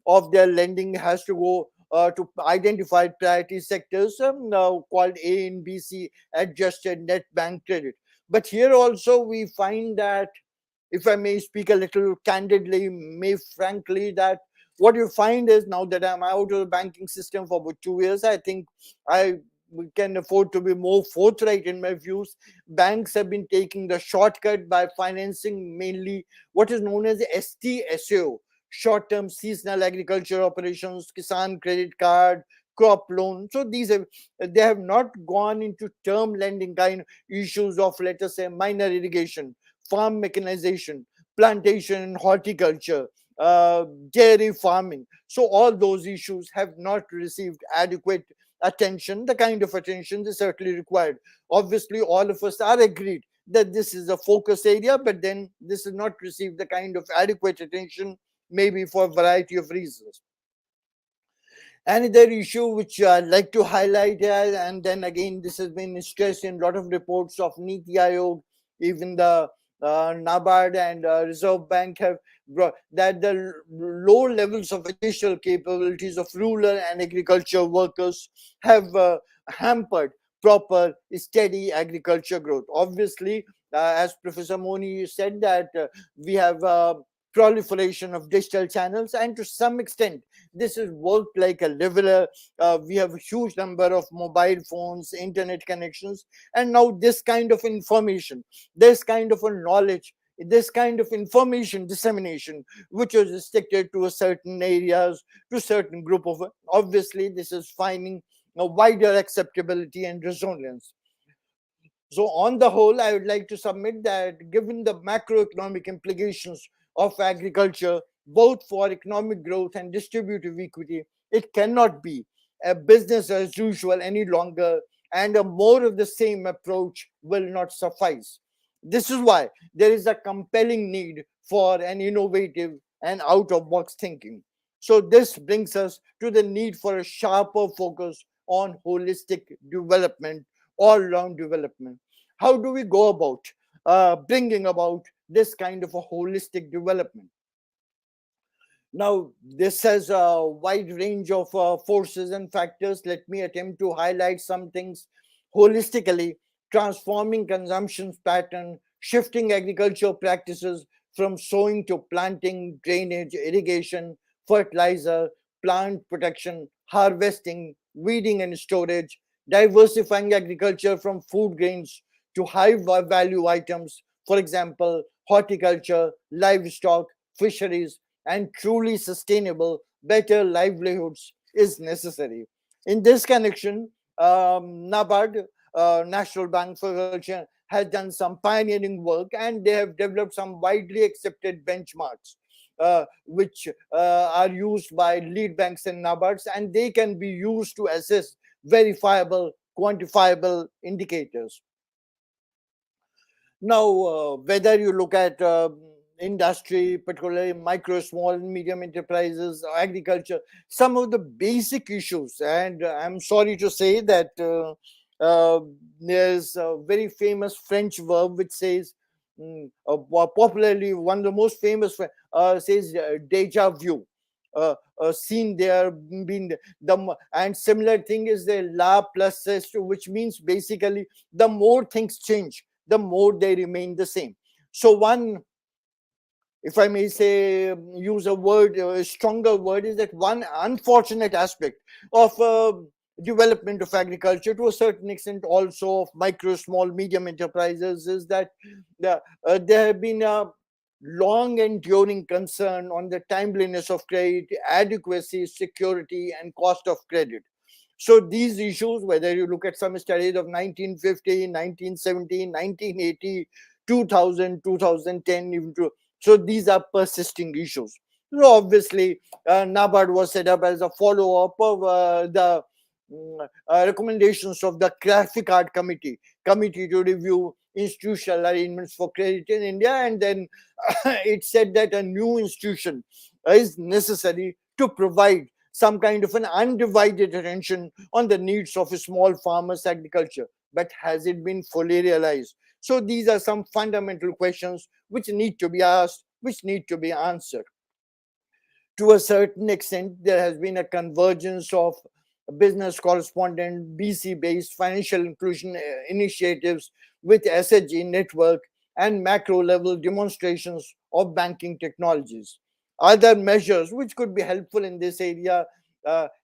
of their lending has to go to identified priority sectors, called A and B, C, adjusted net bank credit. But here also we find that, if I may speak a little candidly, may frankly, that what you find is, now that I'm out of the banking system for about 2 years, I think I can afford to be more forthright in my views. Banks have been taking the shortcut by financing mainly what is known as STSO, short-term seasonal agriculture operations, Kisan credit card, crop loan. So they have not gone into term lending kind of issues of, let us say, minor irrigation, farm mechanization, plantation and horticulture, dairy farming. So all those issues have not received adequate attention, the kind of attention they certainly required. Obviously, all of us are agreed that this is a focus area, but then this has not received the kind of adequate attention, maybe for a variety of reasons. Another issue which I'd like to highlight here, and then again, this has been stressed in a lot of reports of Niti Aayog, even the NABARD and Reserve Bank have brought that the low levels of additional capabilities of rural and agriculture workers have hampered proper steady agriculture growth. Obviously, as Professor Moni said, that we have proliferation of digital channels, and to some extent this has worked like a leveler. We have a huge number of mobile phones, internet connections, and now this kind of information, this kind of a knowledge, this kind of information dissemination, which was restricted to a certain areas, to certain group of, obviously this is finding a wider acceptability and resonance. So on the whole, I would like to submit that given the macroeconomic implications of agriculture, both for economic growth and distributive equity, it cannot be a business as usual any longer. and a more of the same approach will not suffice. This is why there is a compelling need for an innovative and out of box thinking. So, this brings us to the need for a sharper focus on holistic development, all round development. How do we go about bringing about this kind of a holistic development? Now, this has a wide range of forces and factors. Let me attempt to highlight some things holistically. Transforming consumption pattern, shifting agriculture practices from sowing to planting, drainage, irrigation, fertilizer, plant protection, harvesting, weeding and storage, diversifying agriculture from food grains to high value items, for example, horticulture, livestock, fisheries, and truly sustainable, better livelihoods is necessary. In this connection, NABARD, National Bank for Agriculture, has done some pioneering work, and they have developed some widely accepted benchmarks, which are used by lead banks and NABARDs, and they can be used to assess verifiable, quantifiable indicators. Now, whether you look at industry, particularly micro, small, and medium enterprises, agriculture, some of the basic issues, and I'm sorry to say that there's a very famous French verb which says, popularly one of the most famous, says deja vu. Seen there, been the, and similar thing is the la plus est, which means basically the more things change, the more they remain the same. So one, if I may say, use a word, a stronger word, is that one unfortunate aspect of development of agriculture, to a certain extent also of micro, small, medium enterprises, is that there have been a long enduring concern on the timeliness of credit, adequacy, security, and cost of credit. So these issues, whether you look at some studies of 1950, 1970, 1980, 2000, 2010, even to, so these are persisting issues. So obviously, NABARD was set up as a follow-up of the recommendations of the Graphic Committee to review institutional arrangements for credit in India, and then it said that a new institution is necessary to provide some kind of an undivided attention on the needs of a small farmers' agriculture. But has it been fully realized? So these are some fundamental questions which need to be asked, which need to be answered. To a certain extent, there has been a convergence of business correspondent, BC based financial inclusion initiatives with SHG network and macro level demonstrations of banking technologies. Other measures which could be helpful in this area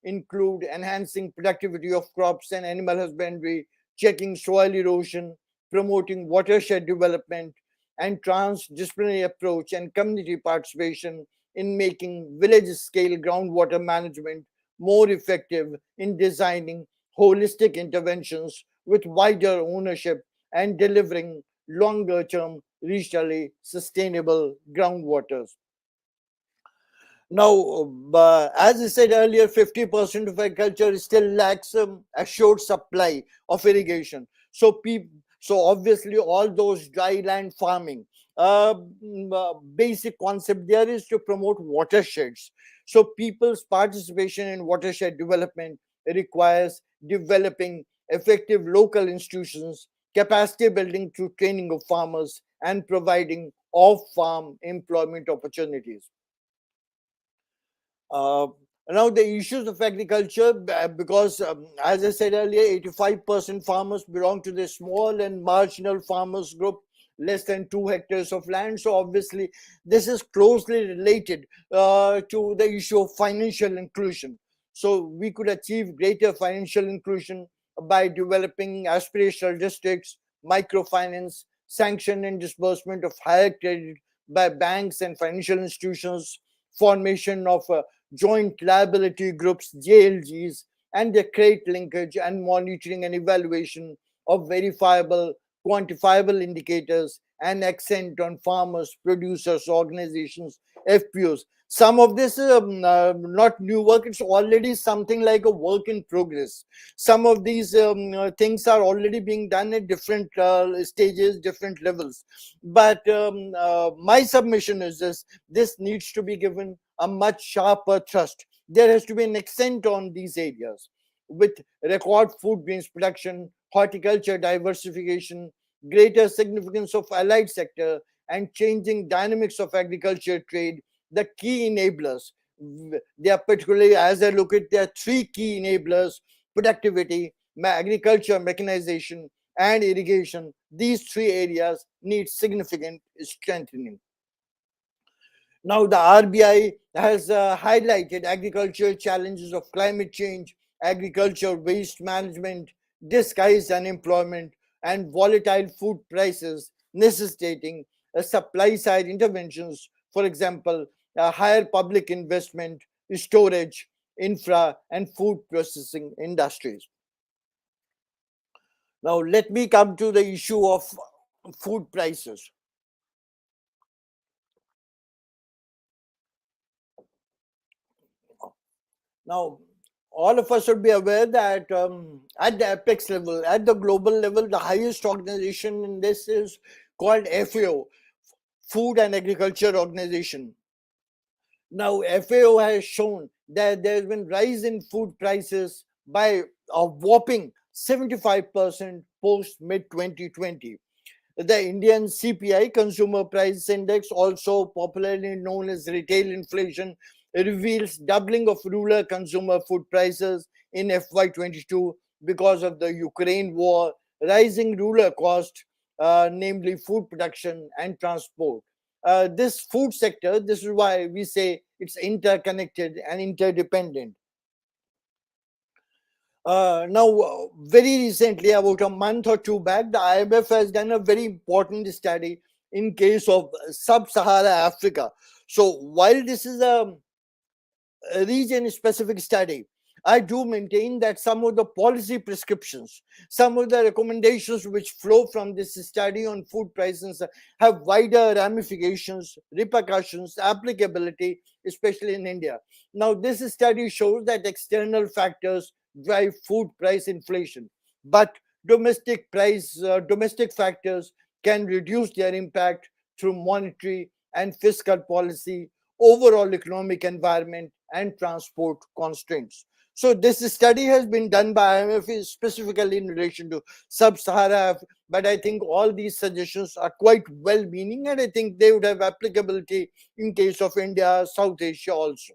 include enhancing productivity of crops and animal husbandry, checking soil erosion, promoting watershed development, and transdisciplinary approach and community participation in making village scale groundwater management more effective in designing holistic interventions with wider ownership and delivering longer term regionally sustainable groundwaters. Now, as I said earlier, 50% of agriculture still lacks assured supply of irrigation. So, so obviously, all those dry land farming, basic concept there is to promote watersheds. So, people's participation in watershed development requires developing effective local institutions, capacity building through training of farmers, and providing off-farm employment opportunities. Uh, Now, the issues of agriculture, because as I said earlier, 85% farmers belong to the small and marginal farmers group, less than 2 hectares of land. So, obviously, this is closely related to the issue of financial inclusion. So, we could achieve greater financial inclusion by developing aspirational districts, microfinance, sanction and disbursement of higher credit by banks and financial institutions, formation of joint liability groups, JLGs, and their credit linkage and monitoring and evaluation of verifiable, quantifiable indicators an accent on farmers, producers, organizations, FPOs. Some of this is not new work, it's already something like a work in progress. Some of these things are already being done at different stages, different levels. But my submission is this needs to be given a much sharper thrust. There has to be an accent on these areas with record food grains production, horticulture diversification, greater significance of allied sector, and changing dynamics of agriculture trade, the key enablers. They are particularly, as I look at, there are three key enablers: productivity, agriculture, mechanization, and irrigation. These three areas need significant strengthening. Now, the RBI has highlighted agricultural challenges of climate change, agriculture waste management, disguised unemployment, and volatile food prices, necessitating supply side interventions. For example, higher public investment, storage, infra, and food processing industries. Now, let me come to the issue of food prices. Now, all of us should be aware that at the apex level, at the global level, the highest organization in this is called FAO, Food and Agriculture Organization. Now, FAO has shown that there has been rise in food prices by a whopping 75% post mid 2020. The Indian CPI, Consumer Price Index, also popularly known as retail inflation, reveals doubling of rural consumer food prices in FY22 because of the Ukraine war, rising rural cost, namely food production and transport. This food sector, this is why we say it's interconnected and interdependent. Now, very recently, about a month or two back, the IMF has done a very important study in case of sub-Sahara Africa. So while this is a region-specific study, I do maintain that some of the policy prescriptions, some of the recommendations which flow from this study on food prices have wider ramifications, repercussions, applicability, especially in India. Now, this study shows that external factors drive food price inflation, but domestic factors can reduce their impact through monetary and fiscal policy, overall economic environment, and transport constraints. So this study has been done by IMF specifically in relation to sub-Sahara, but I think all these suggestions are quite well-meaning, and I think they would have applicability in case of India, South Asia also.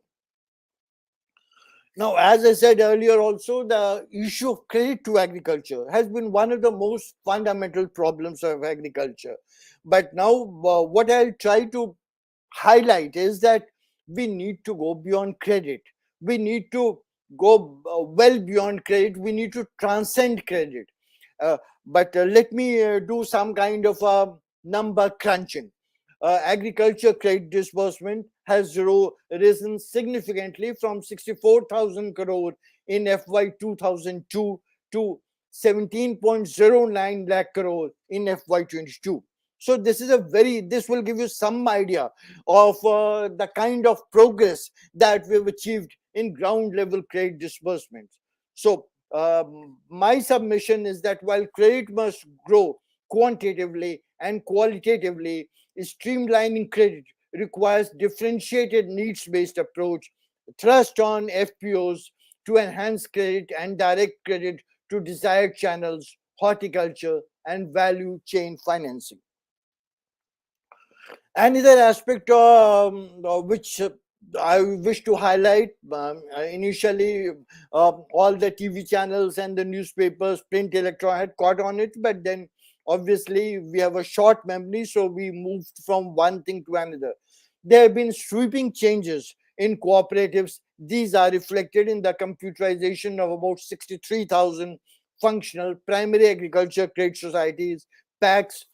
Now, as I said earlier also, the issue of credit to agriculture has been one of the most fundamental problems of agriculture. But now what I'll try to highlight is that we need to go beyond credit. We need to go well beyond credit. We need to transcend credit. But let me do some kind of number crunching. Agriculture credit disbursement has risen significantly from 64,000 crore in FY 2002 to 17.09 lakh crore in FY22. So this will give you some idea of the kind of progress that we've achieved in ground level credit disbursements. So my submission is that while credit must grow quantitatively and qualitatively, streamlining credit requires differentiated needs-based approach, thrust on FPOs to enhance credit and direct credit to desired channels, horticulture, and value chain financing. Another aspect which I wish to highlight, initially all the TV channels and the newspapers, print, electronic had caught on it, but then obviously we have a short memory, so we moved from one thing to another. There have been sweeping changes in cooperatives. These are reflected in the computerization of about 63,000 functional primary agriculture credit societies, PACs,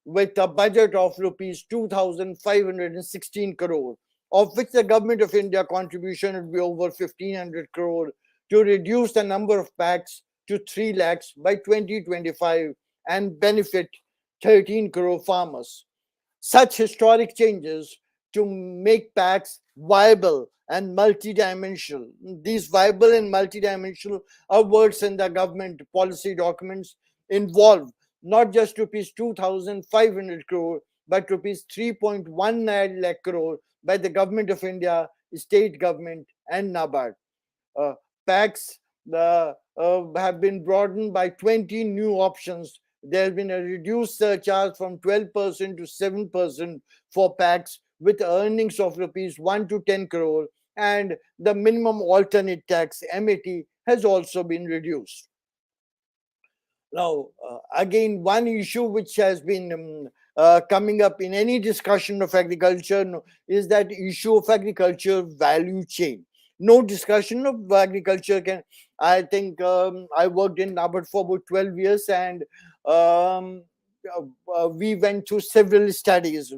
with a budget of rupees 2,516 crore, of which the government of India contribution would be over 1,500 crore to reduce the number of PACs to 3 lakhs by 2025 and benefit 13 crore farmers. Such historic changes to make packs viable and multidimensional. These viable and multidimensional are words in the government policy documents involve not just rupees 2,500 crore, but rupees 3.19 lakh crore by the government of India, state government, and NABARD. Uh, packs have been broadened by 20 new options. There has been a reduced surcharge from 12% to 7% for packs with earnings of rupees 1 to 10 crore, and the minimum alternate tax MAT has also been reduced. Now, again, one issue which has been coming up in any discussion of agriculture is that issue of agriculture value chain. No discussion of agriculture can. I think I worked in NABARD for about 12 years, and we went through several studies.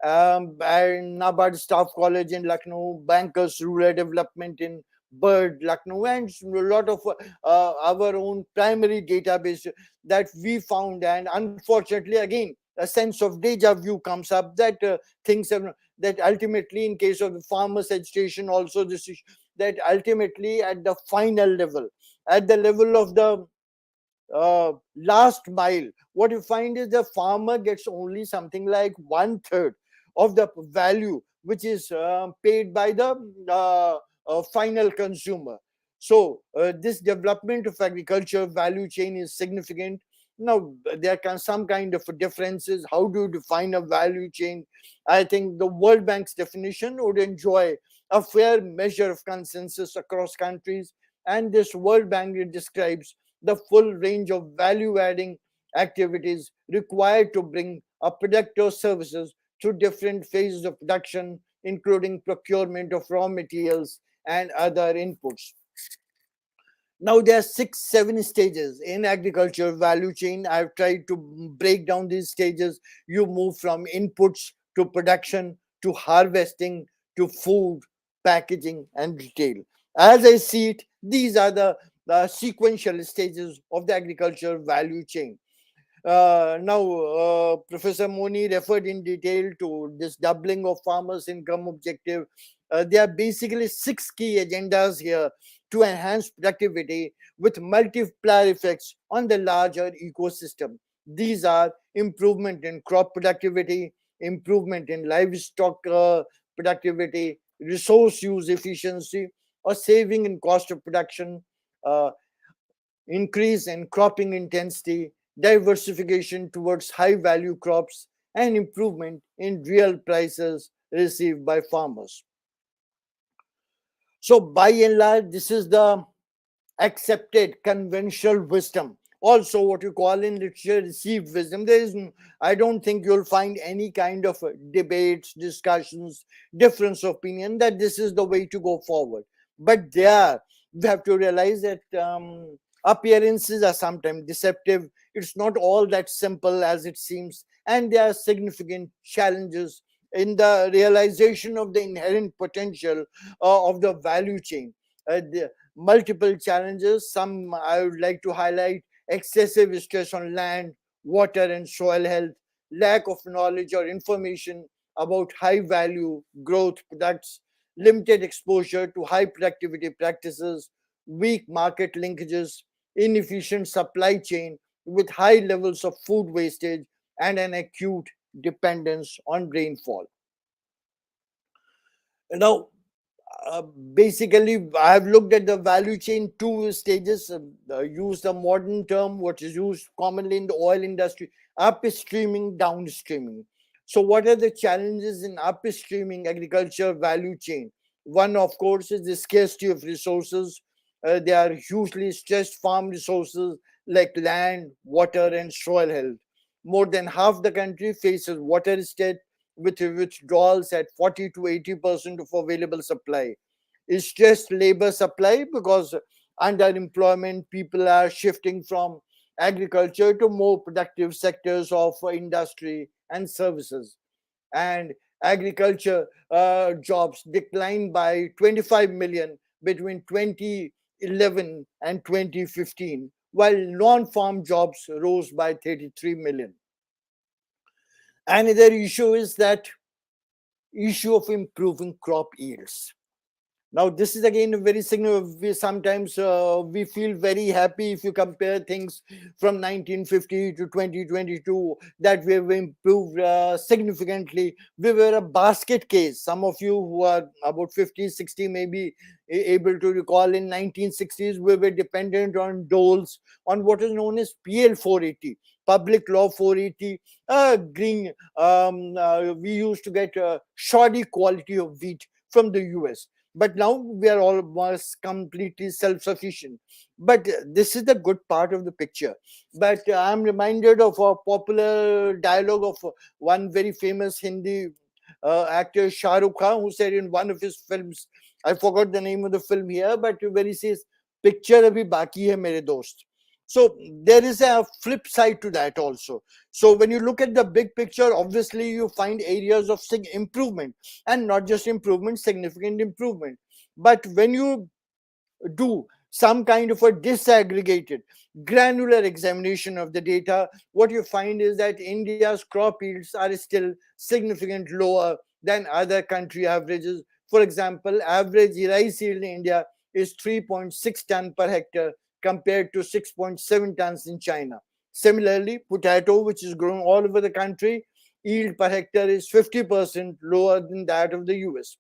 NABARD Staff College in Lucknow, Bankers Rural Development in Bird, Lucknow, and a lot of our own primary database that we found. And unfortunately, again, a sense of deja vu comes up that things have, that ultimately, in case of the farmers' agitation, also this is that ultimately at the final level, at the level of the last mile, what you find is the farmer gets only something like 1/3 of the value which is paid by the final consumer. So this development of agriculture value chain is significant. Now there can some kind of differences. How do you define a value chain? I think the World Bank's definition would enjoy a fair measure of consensus across countries, and this World Bank describes the full range of value adding activities required to bring a product or services through different phases of production, including procurement of raw materials and other inputs. Now there are 6-7 stages in agriculture value chain. I've tried to break down these stages. You move from inputs to production to harvesting to food, packaging, and retail. As I see it, these are the sequential stages of the agriculture value chain. Now, Professor Moni referred in detail to this doubling of farmers' income objective. There are basically 6 key agendas here to enhance productivity with multiplier effects on the larger ecosystem. These are improvement in crop productivity, improvement in livestock productivity, resource use efficiency, or saving in cost of production, uh, increase in cropping intensity, diversification towards high value crops, and improvement in real prices received by farmers. So, by and large, this is the accepted conventional wisdom. Also, what you call in literature received wisdom. I don't think you'll find any kind of debates, discussions, difference of opinion that this is the way to go forward. But we have to realize that appearances are sometimes deceptive. It's not all that simple as it seems, and there are significant challenges in the realization of the inherent potential of the value chain. The multiple challenges. Some I would like to highlight: excessive stress on land, water, and soil health, lack of knowledge or information about high value growth products, limited exposure to high productivity practices, weak market linkages, inefficient supply chain with high levels of food wastage, and an acute dependence on rainfall. Now, basically, I have looked at the value chain 2 stages. Use the modern term, what is used commonly in the oil industry: upstreaming, downstreaming. So, what are the challenges in upstreaming agriculture value chain? One, of course, is the scarcity of resources. They are hugely stressed farm resources like land, water, and soil health. More than half the country faces water state with withdrawals at 40 to 80% of available supply. Is stressed labor supply because underemployment, people are shifting from agriculture to more productive sectors of industry and services. And agriculture jobs declined by 25 million between 2011 and 2015, while non-farm jobs rose by 33 million. Another issue is that issue of improving crop yields. Now, this is again a very significant. Sometimes we feel very happy if you compare things from 1950 to 2022 that we have improved significantly. We were a basket case. Some of you who are about 50, 60 may be able to recall in 1960s we were dependent on doles, on what is known as PL 480. Public Law 480, green. We used to get shoddy quality of wheat from the US, but now we are almost completely self-sufficient. But this is the good part of the picture. But I'm reminded of a popular dialogue of one very famous Hindi actor, Shah Rukh Khan, who said in one of his films, I forgot the name of the film here, but where he says, "Picture abhi baki hai mere dost." So there is a flip side to that also. So when you look at the big picture, obviously you find areas of improvement, and not just improvement, significant improvement. But when you do some kind of a disaggregated, granular examination of the data, what you find is that India's crop yields are still significantly lower than other country averages. For example, average rice yield in India is 3.6 ton per hectare compared to 6.7 tons in China. Similarly, potato, which is grown all over the country, yield per hectare is 50% lower than that of the US.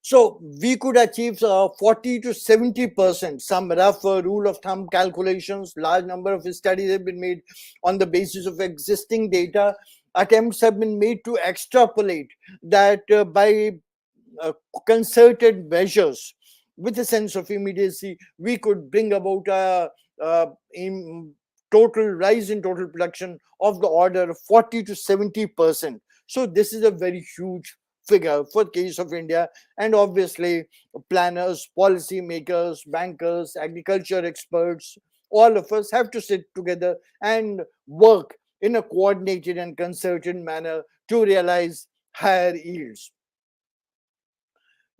So we could achieve 40 to 70%, some rough rule of thumb calculations. Large number of studies have been made on the basis of existing data. Attempts have been made to extrapolate that by concerted measures with a sense of immediacy, we could bring about a total rise in total production of the order of 40 to 70%. So this is a very huge figure for the case of India, and obviously planners, policy makers, bankers, agriculture experts, all of us have to sit together and work in a coordinated and concerted manner to realize higher yields.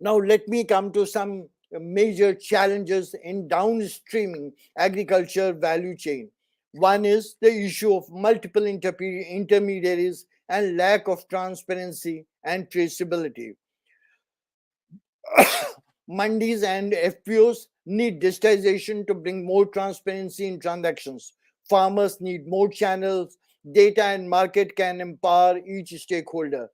Now let me come to some major challenges in downstreaming agriculture value chain. One is the issue of multiple intermediaries and lack of transparency and traceability. Mandis and FPOs need digitization to bring more transparency in transactions. Farmers need more channels. Data and market can empower each stakeholder.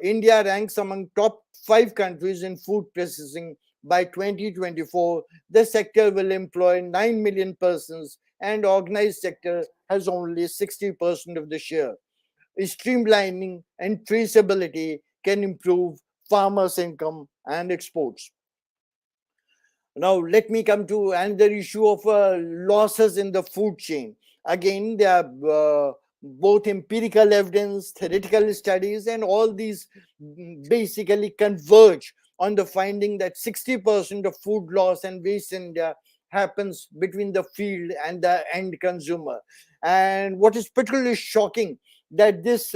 India ranks among top 5 countries in food processing. By 2024, the sector will employ 9 million persons, and organized sector has only 60% of the share. Streamlining and traceability can improve farmers' income and exports. Now, let me come to another issue of losses in the food chain. Again, there are both empirical evidence, theoretical studies, and all these basically converge on the finding that 60% of food loss and waste in India happens between the field and the end consumer. And what is particularly shocking, that this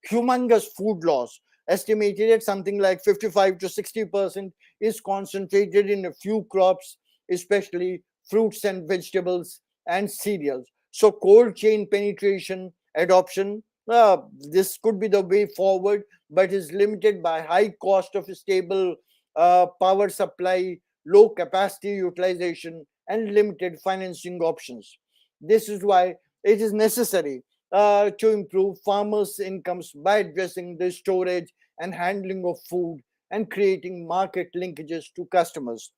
humongous food loss, estimated at something like 55 to 60%, is concentrated in a few crops, especially fruits and vegetables and cereals. So cold chain penetration, adoption, this could be the way forward, but is limited by high cost of stable power supply, low capacity utilization, and limited financing options. This is why it is necessary to improve farmers' incomes by addressing the storage and handling of food and creating market linkages to customers.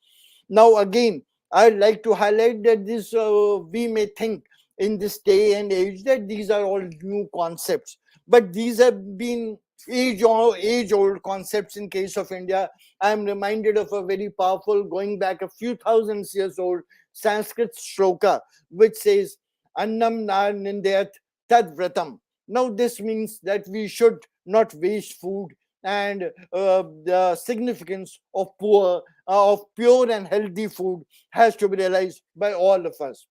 Now, again, I'd like to highlight that this we may think in this day and age that these are all new concepts, but these have been age-old concepts in case of India. I am reminded of a very powerful, going back a few thousand years old Sanskrit shloka, which says, Annam na nindayat tad vratam. Now, this means that we should not waste food, and the significance of pure and healthy food has to be realized by all of us.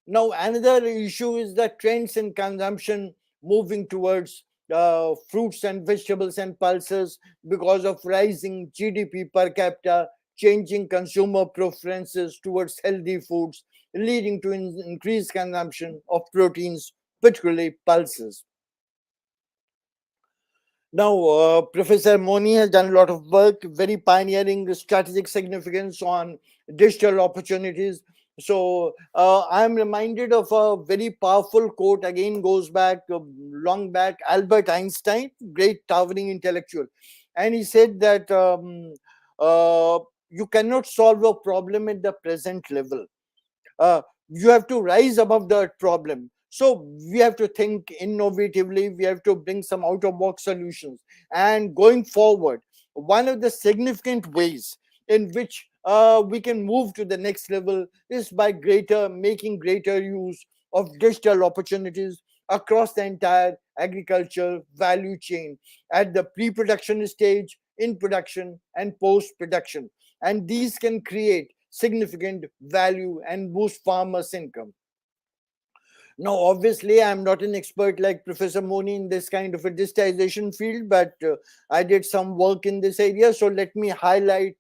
Now, another issue is the trends in consumption moving towards fruits and vegetables and pulses because of rising GDP per capita, changing consumer preferences towards healthy foods, leading to increased consumption of proteins, particularly pulses. Now, Professor Moni has done a lot of work, very pioneering strategic significance on digital opportunities. So, I'm reminded of a very powerful quote, again, goes back long back, Albert Einstein, great towering intellectual. And he said that uh, you cannot solve a problem at the present level. uh, you have to rise above that problem. So we have to think innovatively, we have to bring some out of box solutions. And going forward, one of the significant ways in which we can move to the next level is by making greater use of digital opportunities across the entire agriculture value chain, at the pre-production stage, in production, and post-production. And these can create significant value and boost farmers' income. Now, obviously, I'm not an expert like Professor Moni in this kind of a digitization field, but I did some work in this area. So let me highlight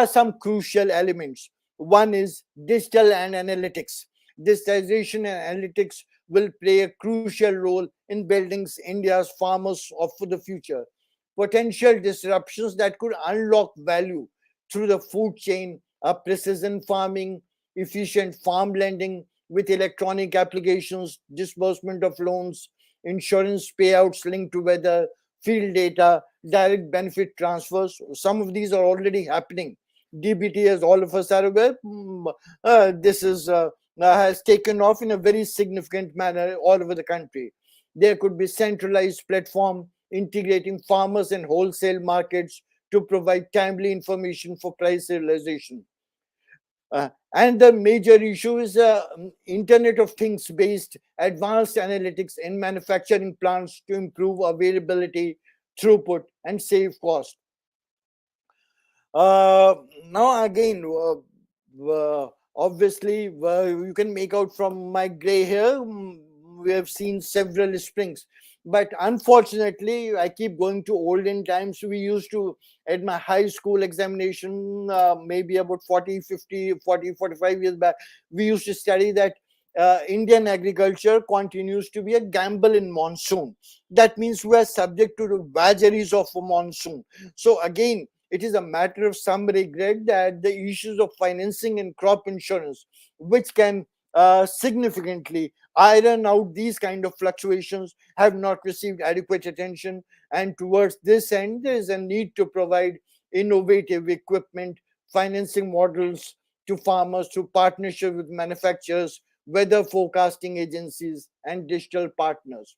some crucial elements. One is digital and analytics. Digitization and analytics will play a crucial role in building India's farmers of for the future. Potential disruptions that could unlock value through the food chain are precision farming, efficient farm lending, with electronic applications, disbursement of loans, insurance payouts linked to weather, field data, direct benefit transfers. Some of these are already happening. DBT, as all of us are aware, this is has taken off in a very significant manner all over the country. There could be centralized platform integrating farmers and wholesale markets to provide timely information for price realization. And the major issue is Internet of Things based advanced analytics in manufacturing plants to improve availability, throughput, and save cost. Uh, Now, again, obviously, you can make out from my gray hair, we have seen several springs. But unfortunately, I keep going to olden times. We used to, at my high school examination, maybe about 40, 50, 40, 45 years back, we used to study that Indian agriculture continues to be a gamble in monsoon. That means we are subject to the vagaries of a monsoon. So again, it is a matter of some regret that the issues of financing and crop insurance, which can significantly iron out these kind of fluctuations, have not received adequate attention. And towards this end, there is a need to provide innovative equipment, financing models to farmers through partnership with manufacturers, weather forecasting agencies, and digital partners.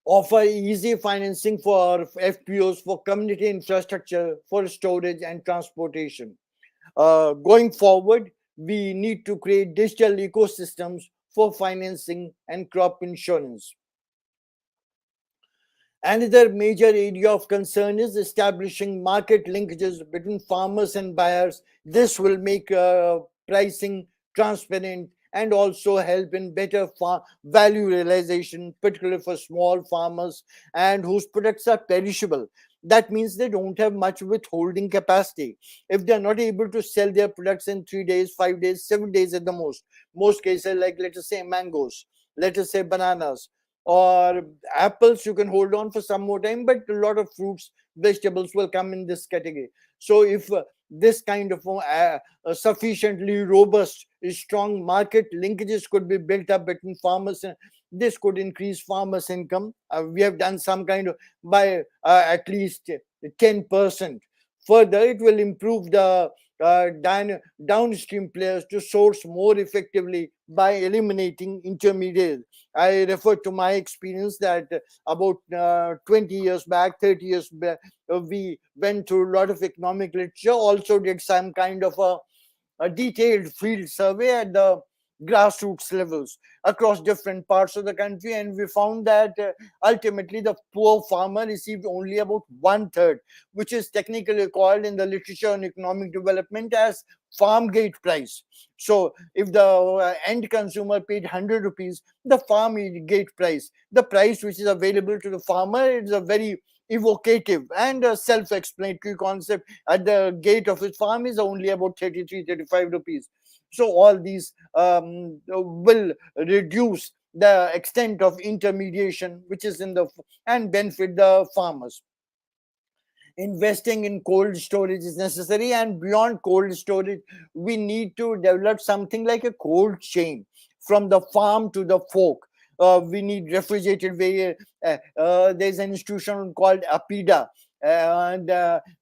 Offer easy financing for FPOs, for community infrastructure, for storage and transportation. Going forward, we need to create digital ecosystems for financing and crop insurance. Another major area of concern is establishing market linkages between farmers and buyers. This will make pricing transparent and also help in better value realization, particularly for small farmers and whose products are perishable. That means they don't have much withholding capacity. If they're not able to sell their products in 3 days, 5 days, 7 days at the most cases, like let us say mangoes, let us say bananas, or apples, you can hold on for some more time, but a lot of fruits, vegetables will come in this category. So if this kind of sufficiently robust, strong market linkages could be built up between farmers, and this could increase farmers' income. We have done some kind of by at least 10%. Further, it will improve the downstream players to source more effectively by eliminating intermediaries. I refer to my experience that about 20 years back, 30 years back, we went through a lot of economic literature, also did some kind of a detailed field survey at the grassroots levels across different parts of the country, and we found that ultimately the poor farmer received only about 1/3, which is technically called in the literature on economic development as farm gate price. So if the end consumer paid 100 rupees, the farm gate price, the price which is available to the farmer, is a very evocative and a self-explanatory concept. At the gate of his farm is only about 33-35 rupees. So all these will reduce the extent of intermediation which is in the and benefit the farmers. Investing in cold storage is necessary, and beyond cold storage we need to develop something like a cold chain from the farm to the fork. We need refrigerated way. There's an institution called APIDA, and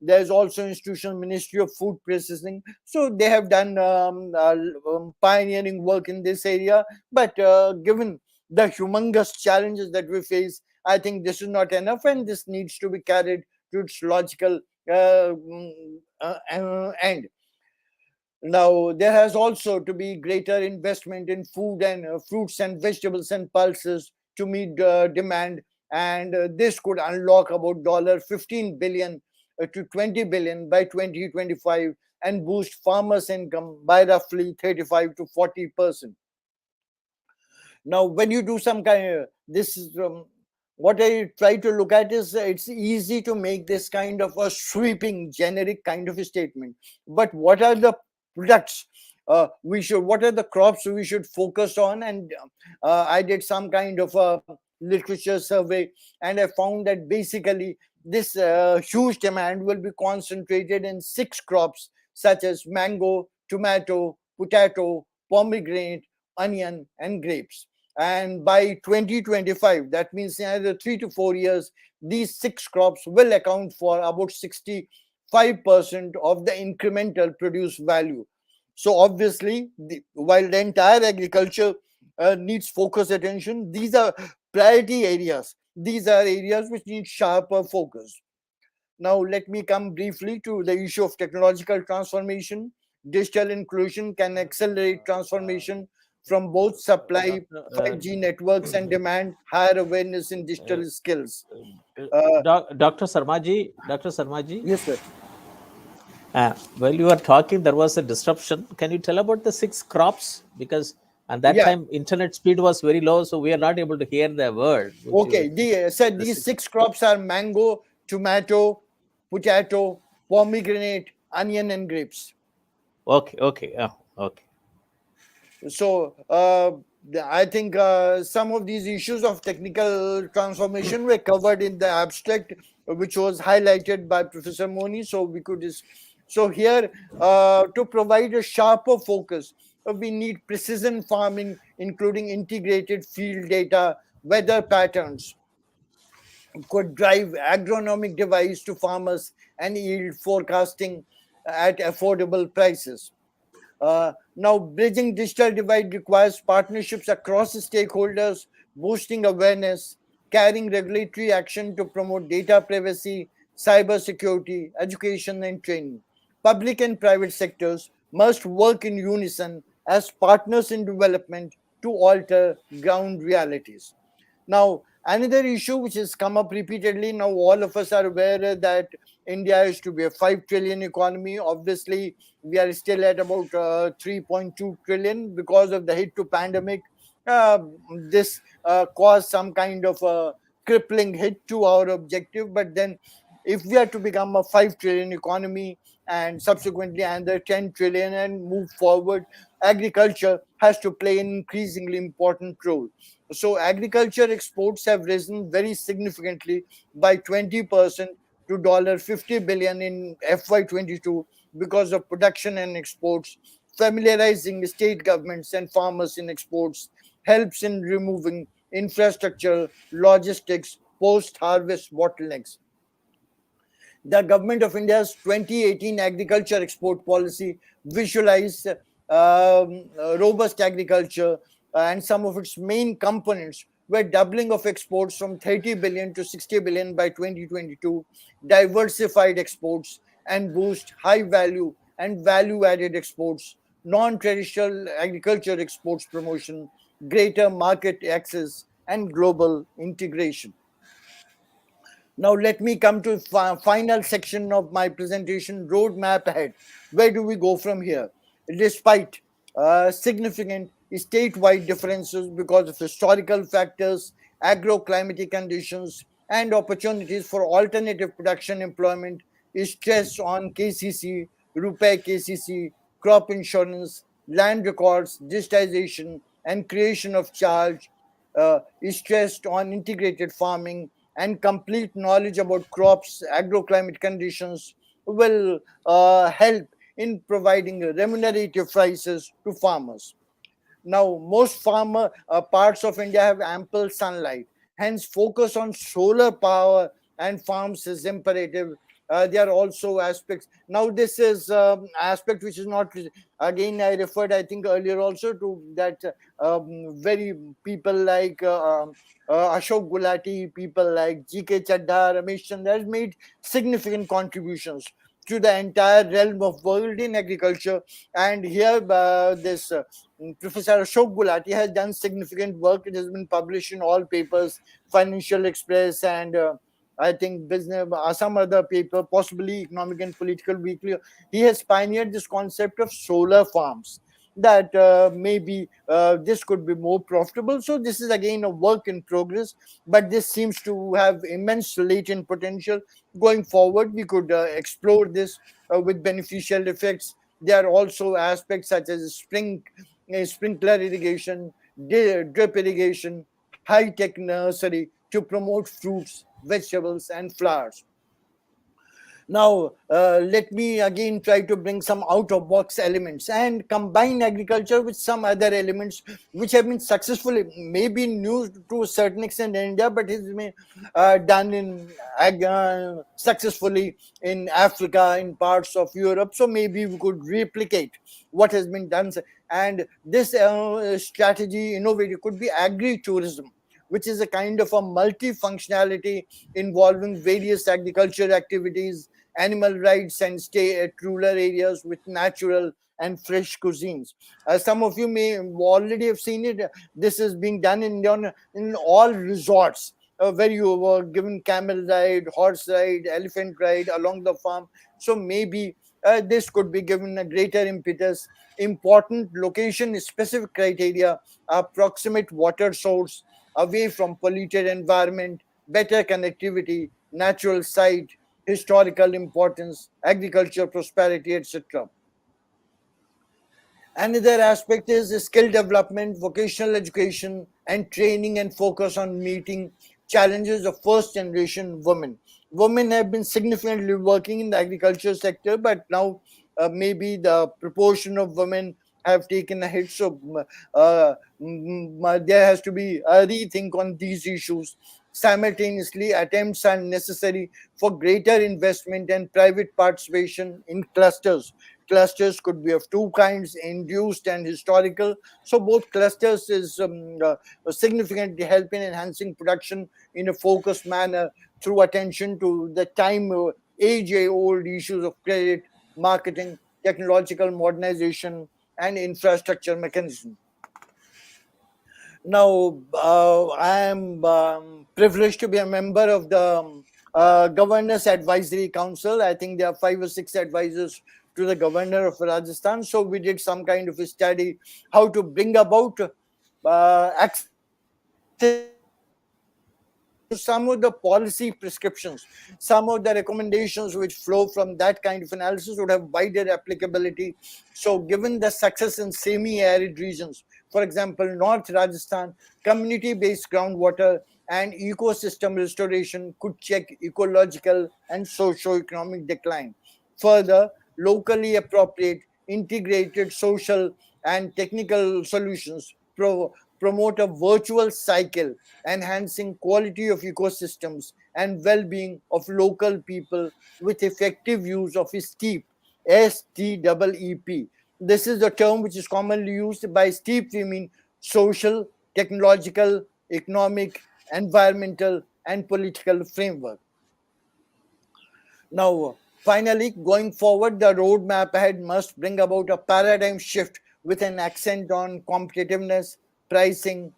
there's also institution Ministry of Food Processing. So they have done pioneering work in this area, but given the humongous challenges that we face, I think this is not enough, and this needs to be carried to its logical end. Now, there has also to be greater investment in food and fruits and vegetables and pulses to meet demand, and this could unlock about $15 billion to $20 billion by 2025 and boost farmers' income by roughly 35 to 40%. Now, when you do some kind of this is what I try to look at is it's easy to make this kind of a sweeping generic kind of a statement, but what are the products what are the crops we should focus on? And I did some kind of a literature survey, and I found that basically this huge demand will be concentrated in 6 crops such as mango, tomato, potato, pomegranate, onion, and grapes. And by 2025, that means in another 3 to 4 years, these 6 crops will account for about 65% of the incremental produce value. So obviously, while the entire agriculture needs focused attention, these are priority areas. These are areas which need sharper focus. Now, let me come briefly to the issue of technological transformation. Digital inclusion can accelerate transformation from both supply, 5G networks, and demand higher awareness in digital skills. Dr. Sarmaji. Yes, sir. While you were talking, there was a disruption. Can you tell about the 6 crops? Because at that time, internet speed was very low, so we are not able to hear the word. Okay, these 6 crops are mango, tomato, potato, pomegranate, onion, and grapes. Okay. So I think some of these issues of technical transformation were covered in the abstract, which was highlighted by Professor Moni. So we could here to provide a sharper focus, we need precision farming, including integrated field data, weather patterns, could drive agronomic device to farmers, and yield forecasting at affordable prices. Now, bridging digital divide requires partnerships across stakeholders, boosting awareness, carrying regulatory action to promote data privacy, cybersecurity, education, and training. Public and private sectors must work in unison as partners in development to alter ground realities. Now, another issue which has come up repeatedly, now all of us are aware that India is to be a 5 trillion economy. Obviously, we are still at about 3.2 trillion because of the hit to pandemic. This caused some kind of a crippling hit to our objective. But then if we are to become a 5 trillion economy and subsequently another 10 trillion and move forward, agriculture has to play an increasingly important role. So agriculture exports have risen very significantly by 20% to $50 billion in FY22 because of production and exports. Familiarizing state governments and farmers in exports helps in removing infrastructure, logistics, post-harvest bottlenecks. The government of India's 2018 agriculture export policy visualized robust agriculture, and some of its main components were doubling of exports from 30 billion to 60 billion by 2022, diversified exports, and boost high value and value added exports non-traditional agriculture exports promotion, greater market access, and global integration. Now let me come to final section of my presentation, roadmap ahead. Where do we go from here? Despite significant statewide differences because of historical factors, agroclimatic conditions, and opportunities for alternative production employment, is stress on KCC, repair KCC, crop insurance, land records, digitization, and creation of charge, is stressed on integrated farming, and complete knowledge about crops, agroclimate conditions will help in providing remunerative prices to farmers. Now, most farmer parts of India have ample sunlight. Hence, focus on solar power and farms is imperative. There are also aspects. Now, this is aspect which is not, again, I referred, I think, earlier also to that very people like Ashok Gulati, people like G.K. Chadha, Ramesh Chandra has made significant contributions to the entire realm of world in agriculture. And here, this Professor Ashok Gulati has done significant work. It has been published in all papers, Financial Express, and I think business, some other paper, possibly Economic and Political Weekly. He has pioneered this concept of solar farms. That maybe this could be more profitable. So this is again a work in progress, but this seems to have immense latent potential. Going forward, we could explore this with beneficial effects. There are also aspects such as sprinkler irrigation, drip irrigation, high-tech nursery to promote fruits, vegetables, and flowers. Now, let me again try to bring some out-of-box elements and combine agriculture with some other elements which have been successfully, maybe new to a certain extent in India, but has been done successfully in Africa, in parts of Europe. So maybe we could replicate what has been done. And this strategy, innovative, could be agri-tourism, which is a kind of a multi-functionality involving various agriculture activities, animal rights, and stay at rural areas with natural and fresh cuisines. Some of you may already have seen it. This is being done in all resorts. Where you were given camel ride, horse ride, elephant ride along the farm. So maybe this could be given a greater impetus. Important location specific criteria, approximate water source, away from polluted environment, better connectivity, natural site, historical importance, agriculture prosperity, etc. Another aspect is skill development, vocational education, and training, and focus on meeting challenges of first generation women. Women have been significantly working in the agriculture sector, but now maybe the proportion of women have taken a hit. So there has to be a rethink on these issues. Simultaneously, attempts are necessary for greater investment and private participation in clusters. Clusters could be of two kinds, induced and historical. So both clusters is significantly help in enhancing production in a focused manner through attention to the time age-old issues of credit, marketing, technological modernization, and infrastructure mechanism. Now, I am privileged to be a member of the Governors Advisory Council. I think there are 5 or 6 advisors to the governor of Rajasthan. So we did some kind of a study how to bring about access to some of the policy prescriptions, some of the recommendations which flow from that kind of analysis would have wider applicability. So given the success in semi-arid regions, for example, North Rajasthan, community-based groundwater and ecosystem restoration could check ecological and socio-economic decline. Further, locally appropriate, integrated social and technical solutions promote a virtual cycle, enhancing quality of ecosystems and well-being of local people with effective use of STEEP, STEEP. This is the term which is commonly used. By STEEP, we mean social, technological, economic, environmental, and political framework. Now, Finally, going forward, the roadmap ahead must bring about a paradigm shift with an accent on competitiveness, pricing,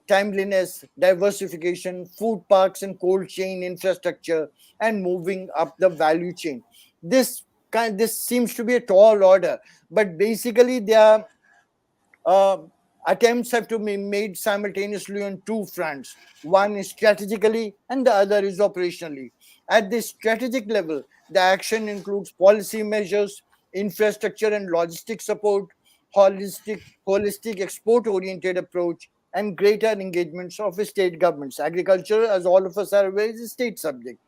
timeliness, diversification, food parks and cold chain infrastructure, and moving up the value chain. This seems to be a tall order, but basically they are uh, attempts have to be made simultaneously on two fronts. One is strategically, and the other is operationally. At the strategic level, the action includes policy measures, infrastructure and logistic support, holistic export-oriented approach, and greater engagements of state governments. Agriculture, as all of us are aware, is a state subject.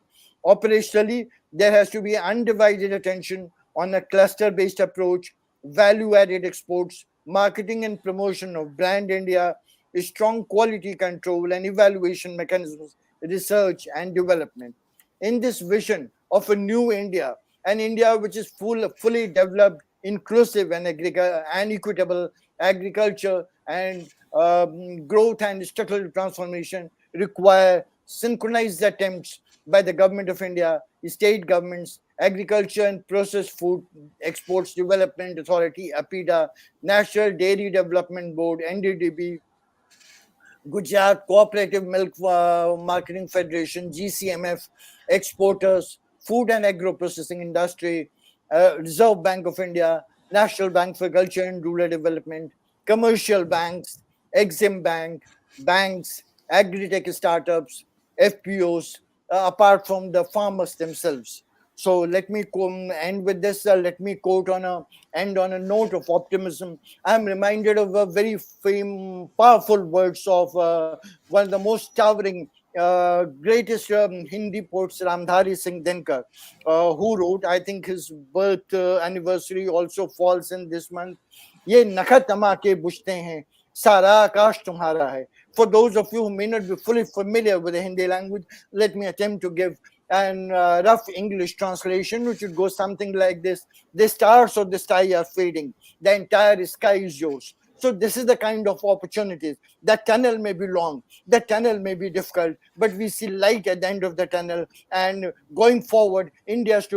Operationally, there has to be undivided attention on a cluster-based approach, value-added exports, marketing and promotion of brand India, strong quality control and evaluation mechanisms, research and development. In this vision of a new India, an India which is fully developed, inclusive and equitable agriculture and growth and structural transformation require synchronized attempts by the Government of India, state governments, Agriculture and Processed Food Exports Development Authority, APIDA, National Dairy Development Board, NDDB, Gujarat Cooperative Milk Marketing Federation, GCMF, exporters, food and agro processing industry, Reserve Bank of India, National Bank for Culture and Rural Development, commercial banks, Exim Bank, banks, agri-tech startups, FPOs, apart from the farmers themselves. So let me end with this. Let me end on a note of optimism. I'm reminded of a very powerful words of one of the most towering, greatest Hindi poets, Ramdhari Singh Dinkar, who wrote, I think his birth anniversary also falls in this month. ये नखत के बुझते हैं सारा आकाश तुम्हारा है. For those of you who may not be fully familiar with the Hindi language, let me attempt to give an rough English translation, which would go something like this: the stars of the sky are fading, the entire sky is yours. So this is the kind of opportunities. The tunnel may be long, the tunnel may be difficult, but we see light at the end of the tunnel. And going forward, India is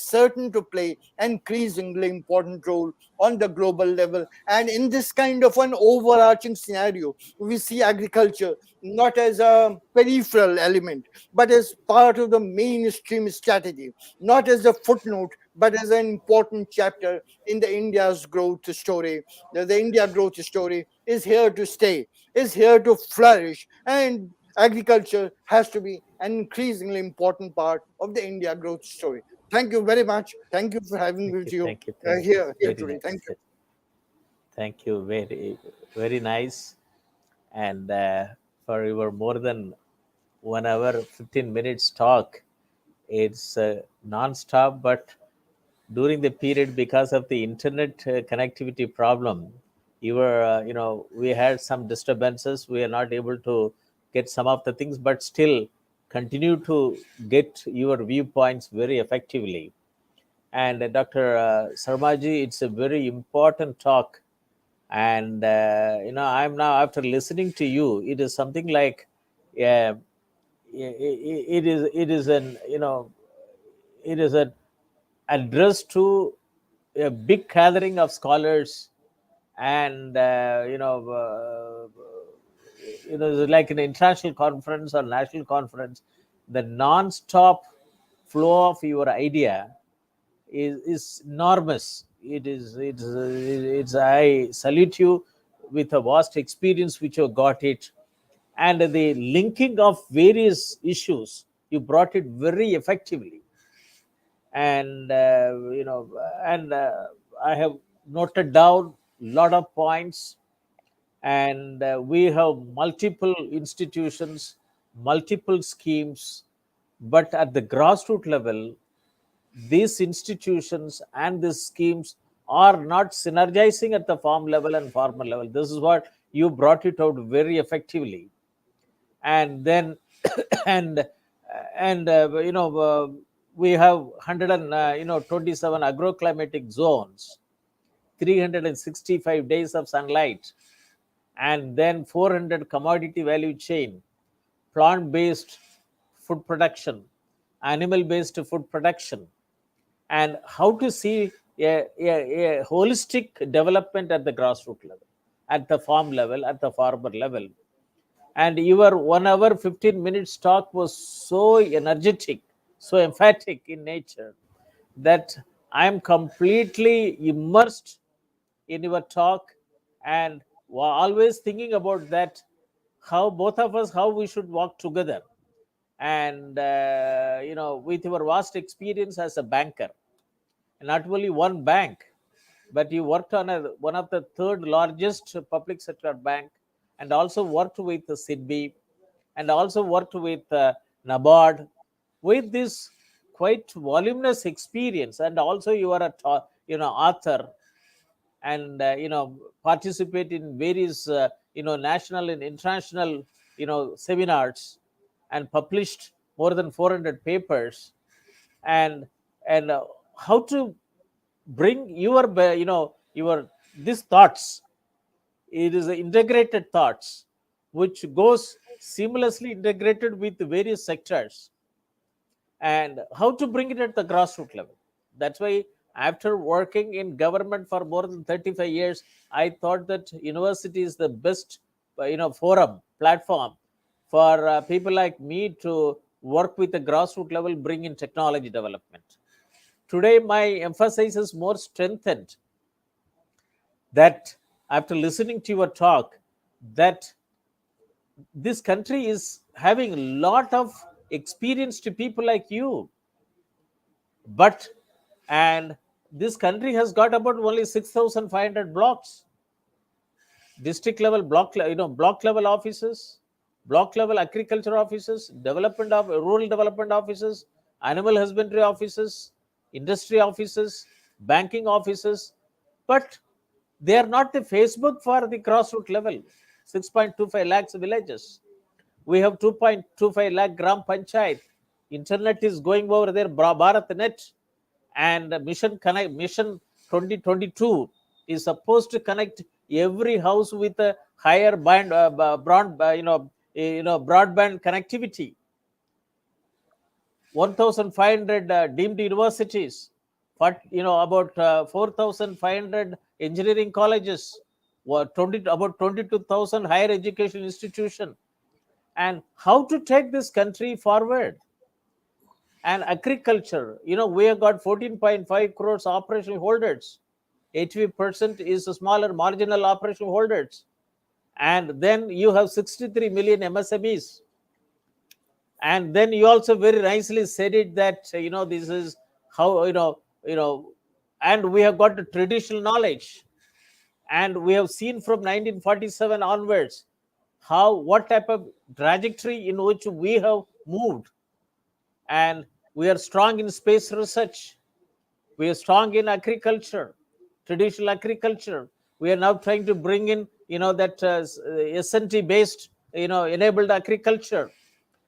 certain to play an increasingly important role on the global level. And in this kind of an overarching scenario, we see agriculture not as a peripheral element, but as part of the mainstream strategy, not as a footnote, but as an important chapter in the India's growth story. The India growth story is here to stay, is here to flourish, and agriculture has to be an increasingly important part of the India growth story. Thank you very much. Thank you for having me with you here today. Nice. Thank you. Thank you. Very nice. And for your more than 1 hour, 15 minutes talk, it's non-stop, but during the period, because of the internet connectivity problem, we had some disturbances. We are not able to get some of the things, but still continue to get your viewpoints very effectively. And Dr. Sarmaji, it's a very important talk. And I'm now, after listening to you, it is something like, it is an address to a big gathering of scholars, and like an international conference or national conference. The non-stop flow of your idea is enormous. It's I salute you with a vast experience which you got it, and the linking of various issues, you brought it very effectively. And I have noted down a lot of points. And we have multiple institutions, multiple schemes, but at the grassroots level, these institutions and these schemes are not synergizing at the farm level and farmer level. This is what you brought it out very effectively. And then we have 127 agroclimatic zones, 365 days of sunlight, and then 400 commodity value chain, plant-based food production, animal-based food production, and how to see a holistic development at the grassroots level, at the farm level, at the farmer level. And your 1 hour 15 minutes talk was so energetic, so emphatic in nature, that I am completely immersed in your talk, and always thinking about that, how both of us, how we should work together. And with your vast experience as a banker, not only one bank, but you worked on one of the third largest public sector bank, and also worked with the SIDBI, and also worked with NABARD. With this quite voluminous experience, and also you are a author, and participate in various national and international seminars, and published more than 400 papers. And and how to bring your these thoughts, it is integrated thoughts which goes seamlessly integrated with various sectors, and how to bring it at the grassroots level. That's why, after working in government for more than 35 years, I thought that university is the best forum, platform for people like me to work with the grassroots level, bring in technology development. Today my emphasis is more strengthened, that after listening to your talk, that this country is having a lot of experienced people like you, but and this country has got about only 6,500 blocks, district level block level offices, block level agriculture offices, development of rural development offices, animal husbandry offices, industry offices, banking offices. But they are not the Facebook for the grassroots level. 6.25 lakhs villages, we have 2.25 lakh gram panchayat. Internet is going over there, Bharat Net, and mission 2022 is supposed to connect every house with a higher broadband connectivity. 1,500 deemed universities, but about 4,500 engineering colleges, about 22,000 higher education institution. And how to take this country forward? And agriculture, we have got 14.5 crores operational holders. 80% is smaller marginal operational holders. And then you have 63 million MSMEs. And then you also very nicely said it that, this is how, and we have got the traditional knowledge. And we have seen from 1947 onwards what type of trajectory in which we have moved. And we are strong in space research. We are strong in agriculture, traditional agriculture. We are now trying to bring in, that SNT based, enabled agriculture.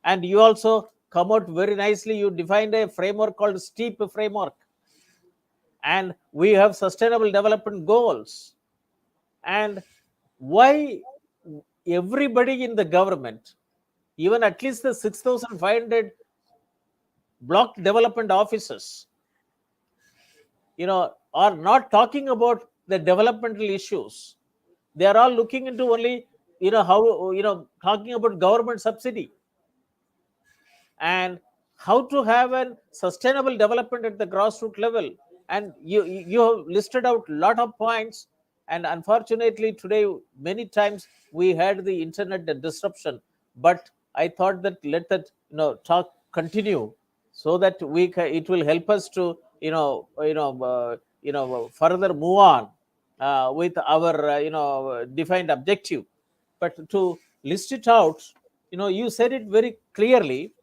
And you also come out very nicely. You defined a framework called STEEP framework. And we have sustainable development goals. And why everybody in the government, even at least the 6,500 block development officers, are not talking about the developmental issues. They are all looking into only, how, talking about government subsidy and how to have a sustainable development at the grassroots level. And you have listed out a lot of points. And unfortunately, today, many times we had the internet disruption. But I thought that let that talk continue, so that it will help us to further move on with our defined objective. But to list it out, you said it very clearly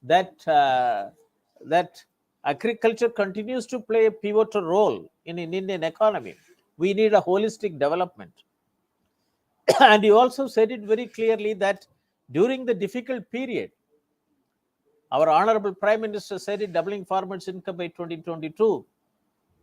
that that agriculture continues to play a pivotal role in Indian economy. We need a holistic development. And you also said it very clearly that during the difficult period, our Honorable Prime Minister said it, doubling farmers' income by 2022.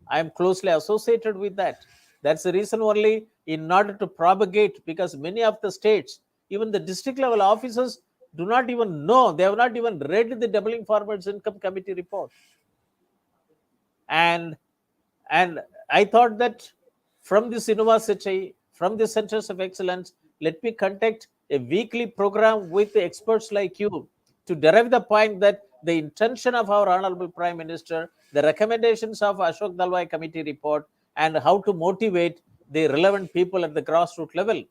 I am closely associated with that. That's the reason only, in order to propagate, because many of the states, even the district level officers, do not even know, they have not even read the Doubling Farmers Income Committee report. And I thought that from this university, from the centers of excellence, let me conduct a weekly program with the experts like you to derive the point that the intention of our Honorable Prime Minister, the recommendations of Ashok Dalwai Committee report, and how to motivate the relevant people at the grassroots level.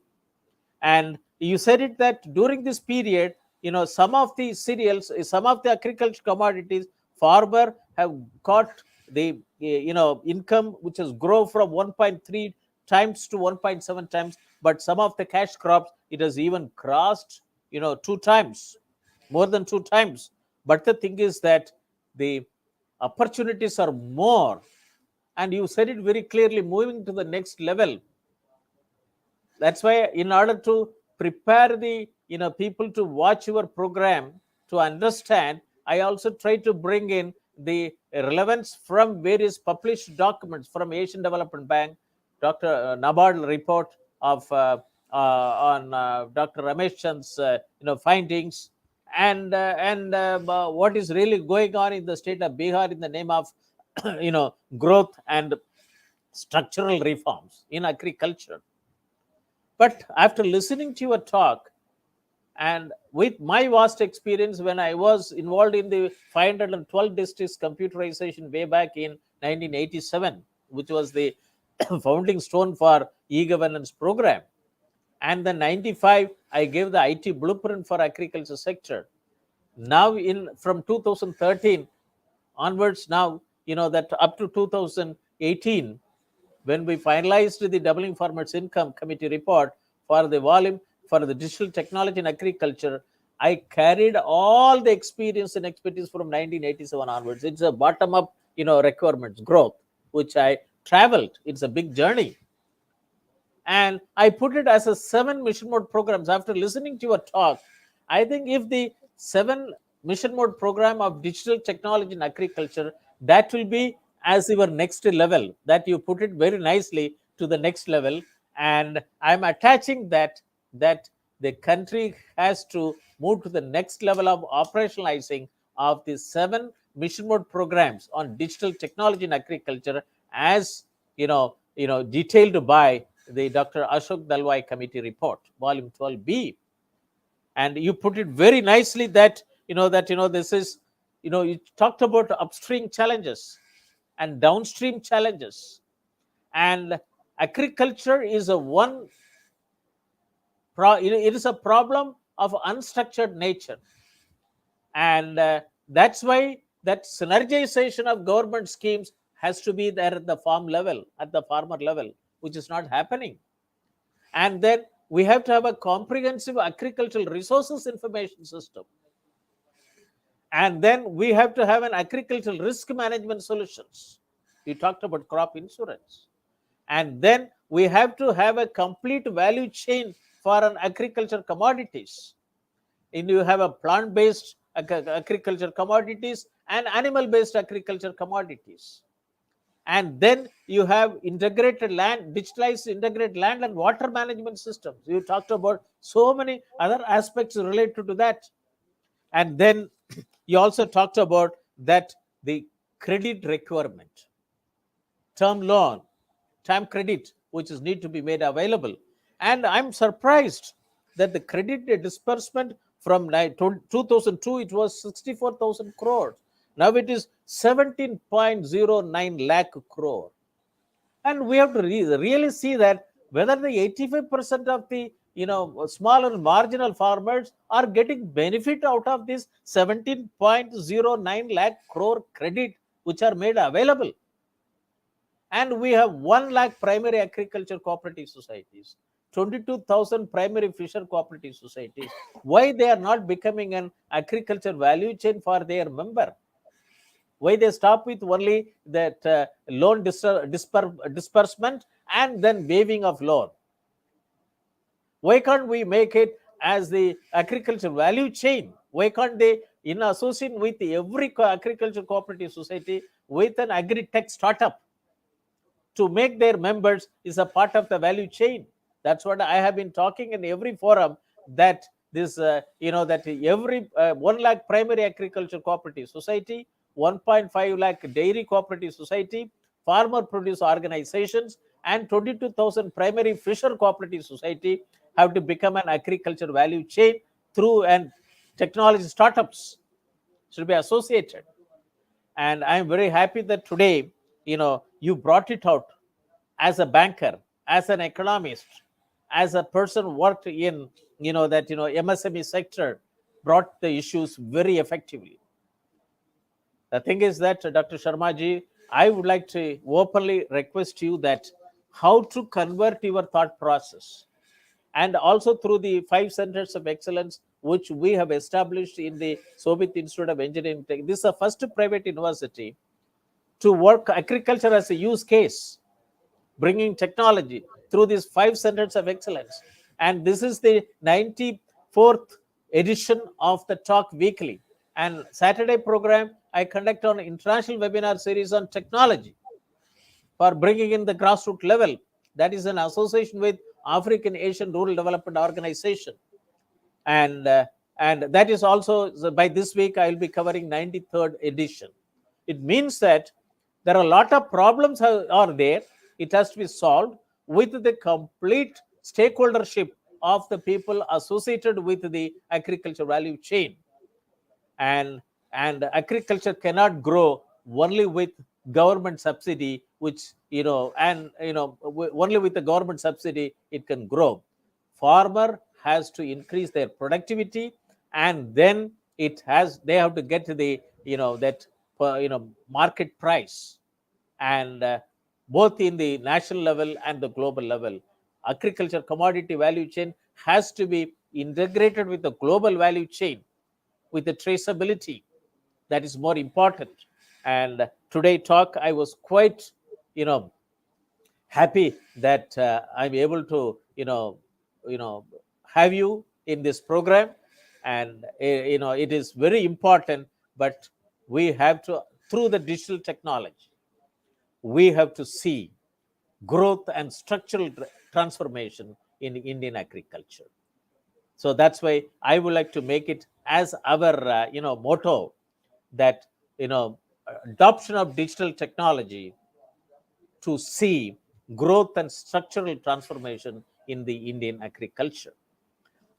And you said it that during this period, some of the cereals, some of the agriculture commodities, farmer have got the income which has grown from 1.3 times to 1.7 times, but some of the cash crops it has even crossed 2 times, more than 2 times. But the thing is that the opportunities are more, and you said it very clearly, moving to the next level. That's why, in order to prepare the people to watch your program, to understand, I also try to bring in the relevance from various published documents from Asian Development Bank, Dr. Nabard report of on Dr. Ramesh Chand's findings, and what is really going on in the state of Bihar in the name of growth and structural reforms in agriculture. But after listening to your talk, and with my vast experience when I was involved in the 512 districts computerization way back in 1987, which was the founding stone for e-governance program, and then 95 I gave the IT blueprint for agriculture sector. Now from 2013 onwards, now that up to 2018, when we finalized the Doubling Farmers Income Committee report for the volume for the digital technology in agriculture, I carried all the experience and expertise from 1987 onwards. It's a bottom-up, requirements growth, which I traveled. It's a big journey. And I put it as a 7 mission mode programs. After listening to your talk, I think if the 7 mission mode program of digital technology in agriculture, that will be as your next level, that you put it very nicely to the next level. And I'm attaching that the country has to move to the next level of operationalizing of the 7 mission mode programs on digital technology in agriculture, as detailed by the Dr. Ashok Dalwai Committee report, volume 12B. And you put it very nicely that this is, you talked about upstream challenges and downstream challenges, and agriculture is it is a problem of unstructured nature, and that's why that synergization of government schemes has to be there at the farm level, at the farmer level, which is not happening. And then we have to have a comprehensive agricultural resources information system. And then we have to have an agricultural risk management solutions. You talked about crop insurance. And then we have to have a complete value chain for an agriculture commodities. And you have a plant-based agriculture commodities and animal-based agriculture commodities. And then you have integrated land, digitalized integrated land and water management systems. You talked about so many other aspects related to that. And then you also talked about that the credit requirement, term loan, time credit, which is need to be made available. And I'm surprised that the credit disbursement from 2002, it was 64,000 crores. Now it is 17.09 lakh crore. And we have to really see that whether the 85% of the small and marginal farmers are getting benefit out of this 17.09 lakh crore credit which are made available. And we have 1 lakh primary agriculture cooperative societies, 22,000 primary fisher cooperative societies. Why they are not becoming an agriculture value chain for their member? Why they stop with only that loan disbursement and then waiving of loan? Why can't we make it as the agriculture value chain? Why can't they associate with every agriculture cooperative society with an agri-tech startup to make their members is a part of the value chain? That's what I have been talking in every forum, that this, that every 1 lakh primary agriculture cooperative society, 1.5 lakh dairy cooperative society, farmer produce organizations, and 22,000 primary fisher cooperative society have to become an agriculture value chain through and technology startups should be associated. And I'm very happy that today, you brought it out as a banker, as an economist, as a person worked in, MSME sector, brought the issues very effectively. The thing is that, Dr. Sharma ji, I would like to openly request you that how to convert your thought process, and also through the 5 centers of excellence which we have established in the Shobhit Institute of Engineering. This is the first private university to work agriculture as a use case, bringing technology through these 5 centers of excellence. And this is the 94th edition of the Talk Weekly. And Saturday program, I conduct on international webinar series on technology for bringing in the grassroots level. That is an association with African Asian Rural Development Organization. And that is also, by this week, I will be covering 93rd edition. It means that there are a lot of problems are there. It has to be solved with the complete stakeholdership of the people associated with the agriculture value chain. And agriculture cannot grow only with government subsidy, which only with the government subsidy it can grow. Farmer has to increase their productivity, and then they have to get to the market price. And both in the national level and the global level, agriculture commodity value chain has to be integrated with the global value chain, with the traceability. That is more important. And today talk, I was quite happy that I'm able to have you in this program. And it is very important. But we have to, through the digital technology, we have to see growth and structural transformation in Indian agriculture. So that's why I would like to make it as our motto, that adoption of digital technology to see growth and structural transformation in the Indian agriculture.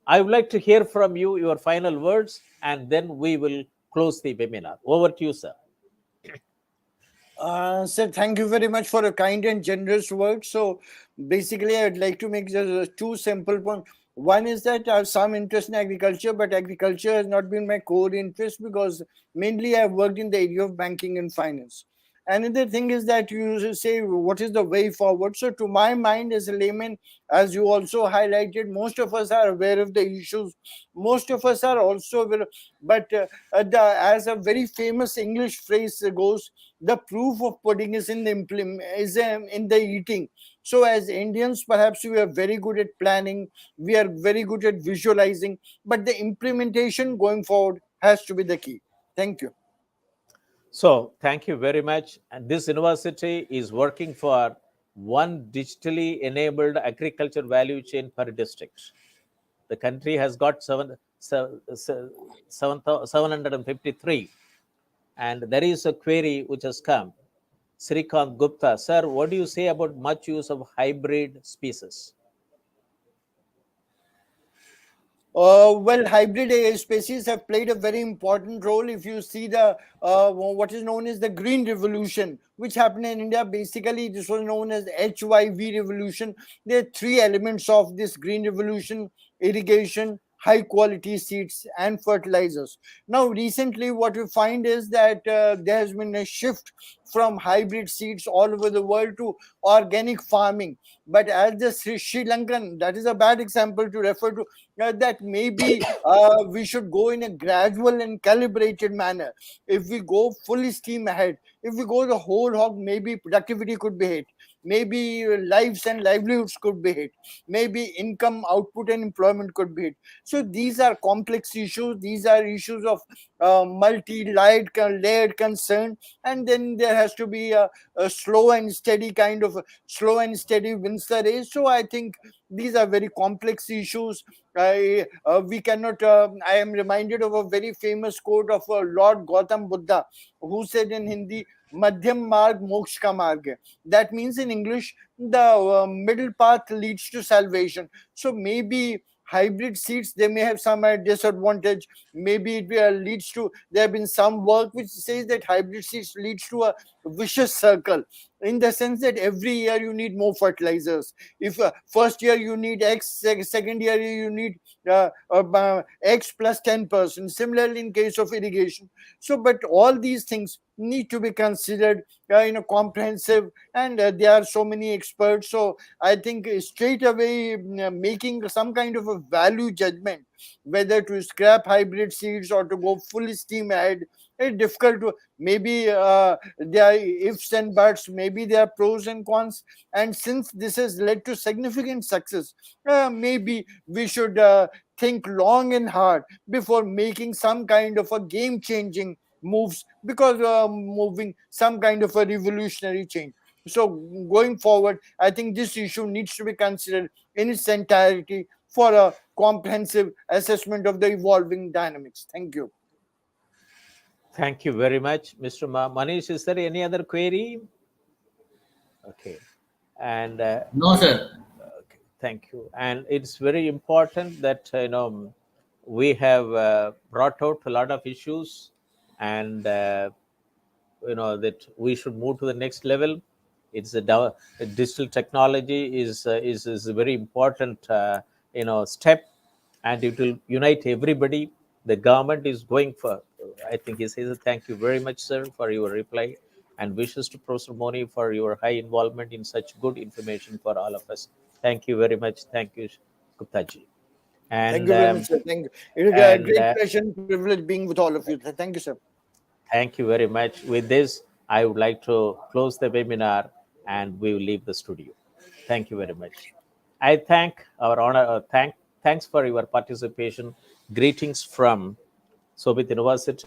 I would like to hear from you your final words, and then we will close the webinar. Over to you, sir. Sir, thank you very much for a kind and generous words. So basically, I'd like to make just two simple points. One is that I have some interest in agriculture, but agriculture has not been my core interest because mainly I've worked in the area of banking and finance. Another thing is that you say, what is the way forward? So to my mind as a layman, as you also highlighted, most of us are aware of the issues. Most of us are also aware, but as a very famous English phrase goes, the proof of pudding is in the in the eating. So as Indians, perhaps we are very good at planning, we are very good at visualizing, but the implementation going forward has to be the key. Thank you. So thank you very much. And this university is working for one digitally enabled agriculture value chain per district. The country has got 753. And there is a query which has come. Srikant Gupta, sir, what do you say about much use of hybrid species? Well, hybrid AI species have played a very important role. If you see the what is known as the green revolution, which happened in India, basically this was known as the HYV revolution. There are three elements of this green revolution: irrigation, high quality seeds, and fertilizers. Now, recently, what we find is that there has been a shift from hybrid seeds all over the world to organic farming. But as the Sri Lankan, that is a bad example to refer to, that maybe we should go in a gradual and calibrated manner. If we go fully steam ahead, if we go the whole hog, maybe productivity could be hit, maybe lives and livelihoods could be hit, maybe income, output, and employment could be hit. So these are complex issues. These are issues of multi-layered concern, and then there has to be a slow and steady kind of slow and steady wins the race. So I think These are very complex issues. We cannot. I am reminded of a very famous quote of Lord Gautam Buddha, who said in Hindi, "Madhyam marg moksha ka marg hai." That means in English, the middle path leads to salvation. So maybe hybrid seats, they may have some disadvantage. Maybe it leads to, there have been some work which says that hybrid seats leads to a vicious circle, in the sense that every year you need more fertilizers. If first year you need X, second year you need X plus 10%. Similarly in case of irrigation. So but all these things need to be considered in a comprehensive, and there are so many experts. So I think straight away making some kind of a value judgment whether to scrap hybrid seeds or to go full steam ahead, it's difficult to. Maybe there are ifs and buts, maybe there are pros and cons, and since this has led to significant success, maybe we should think long and hard before making some kind of a game changing moves, because moving some kind of a revolutionary change. So going forward, I think this issue needs to be considered in its entirety for a comprehensive assessment of the evolving dynamics. Thank you. Thank you very much, Mr. Manish. Is there any other query? Okay. And No, sir. okay, thank you. And it's very important that we have brought out a lot of issues, and that we should move to the next level. It's digital technology is a very important step, and it will unite everybody. The government is going for. I think he says thank you very much, sir, for your reply, and wishes to Professor Moni for your high involvement in such good information for all of us. Thank you very much. Thank you, Guptaji. And Thank you very much, sir. Thank you. It is a and, great pleasure and privilege being with all of you. Thank you, sir. thank you very much. With this, I would like to close the webinar and we will leave the studio. Thank you very much. I thank our honor. Thanks for your participation. Greetings from Shobhit University.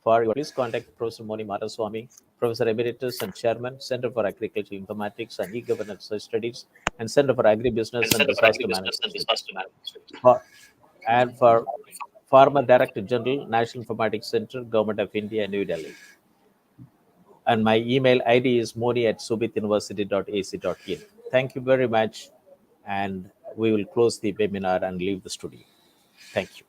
For your please contact Professor Moni Maraswamy, Professor Emeritus and Chairman, Center for Agriculture Informatics and E-Governance Studies, and Center for Agribusiness and Disaster Management. And for former Director General, National Informatics Center, Government of India, New Delhi. And my email ID is moni@shobhituniversity.ac.in. Thank you very much. And we will close the webinar and leave the studio. Thank you.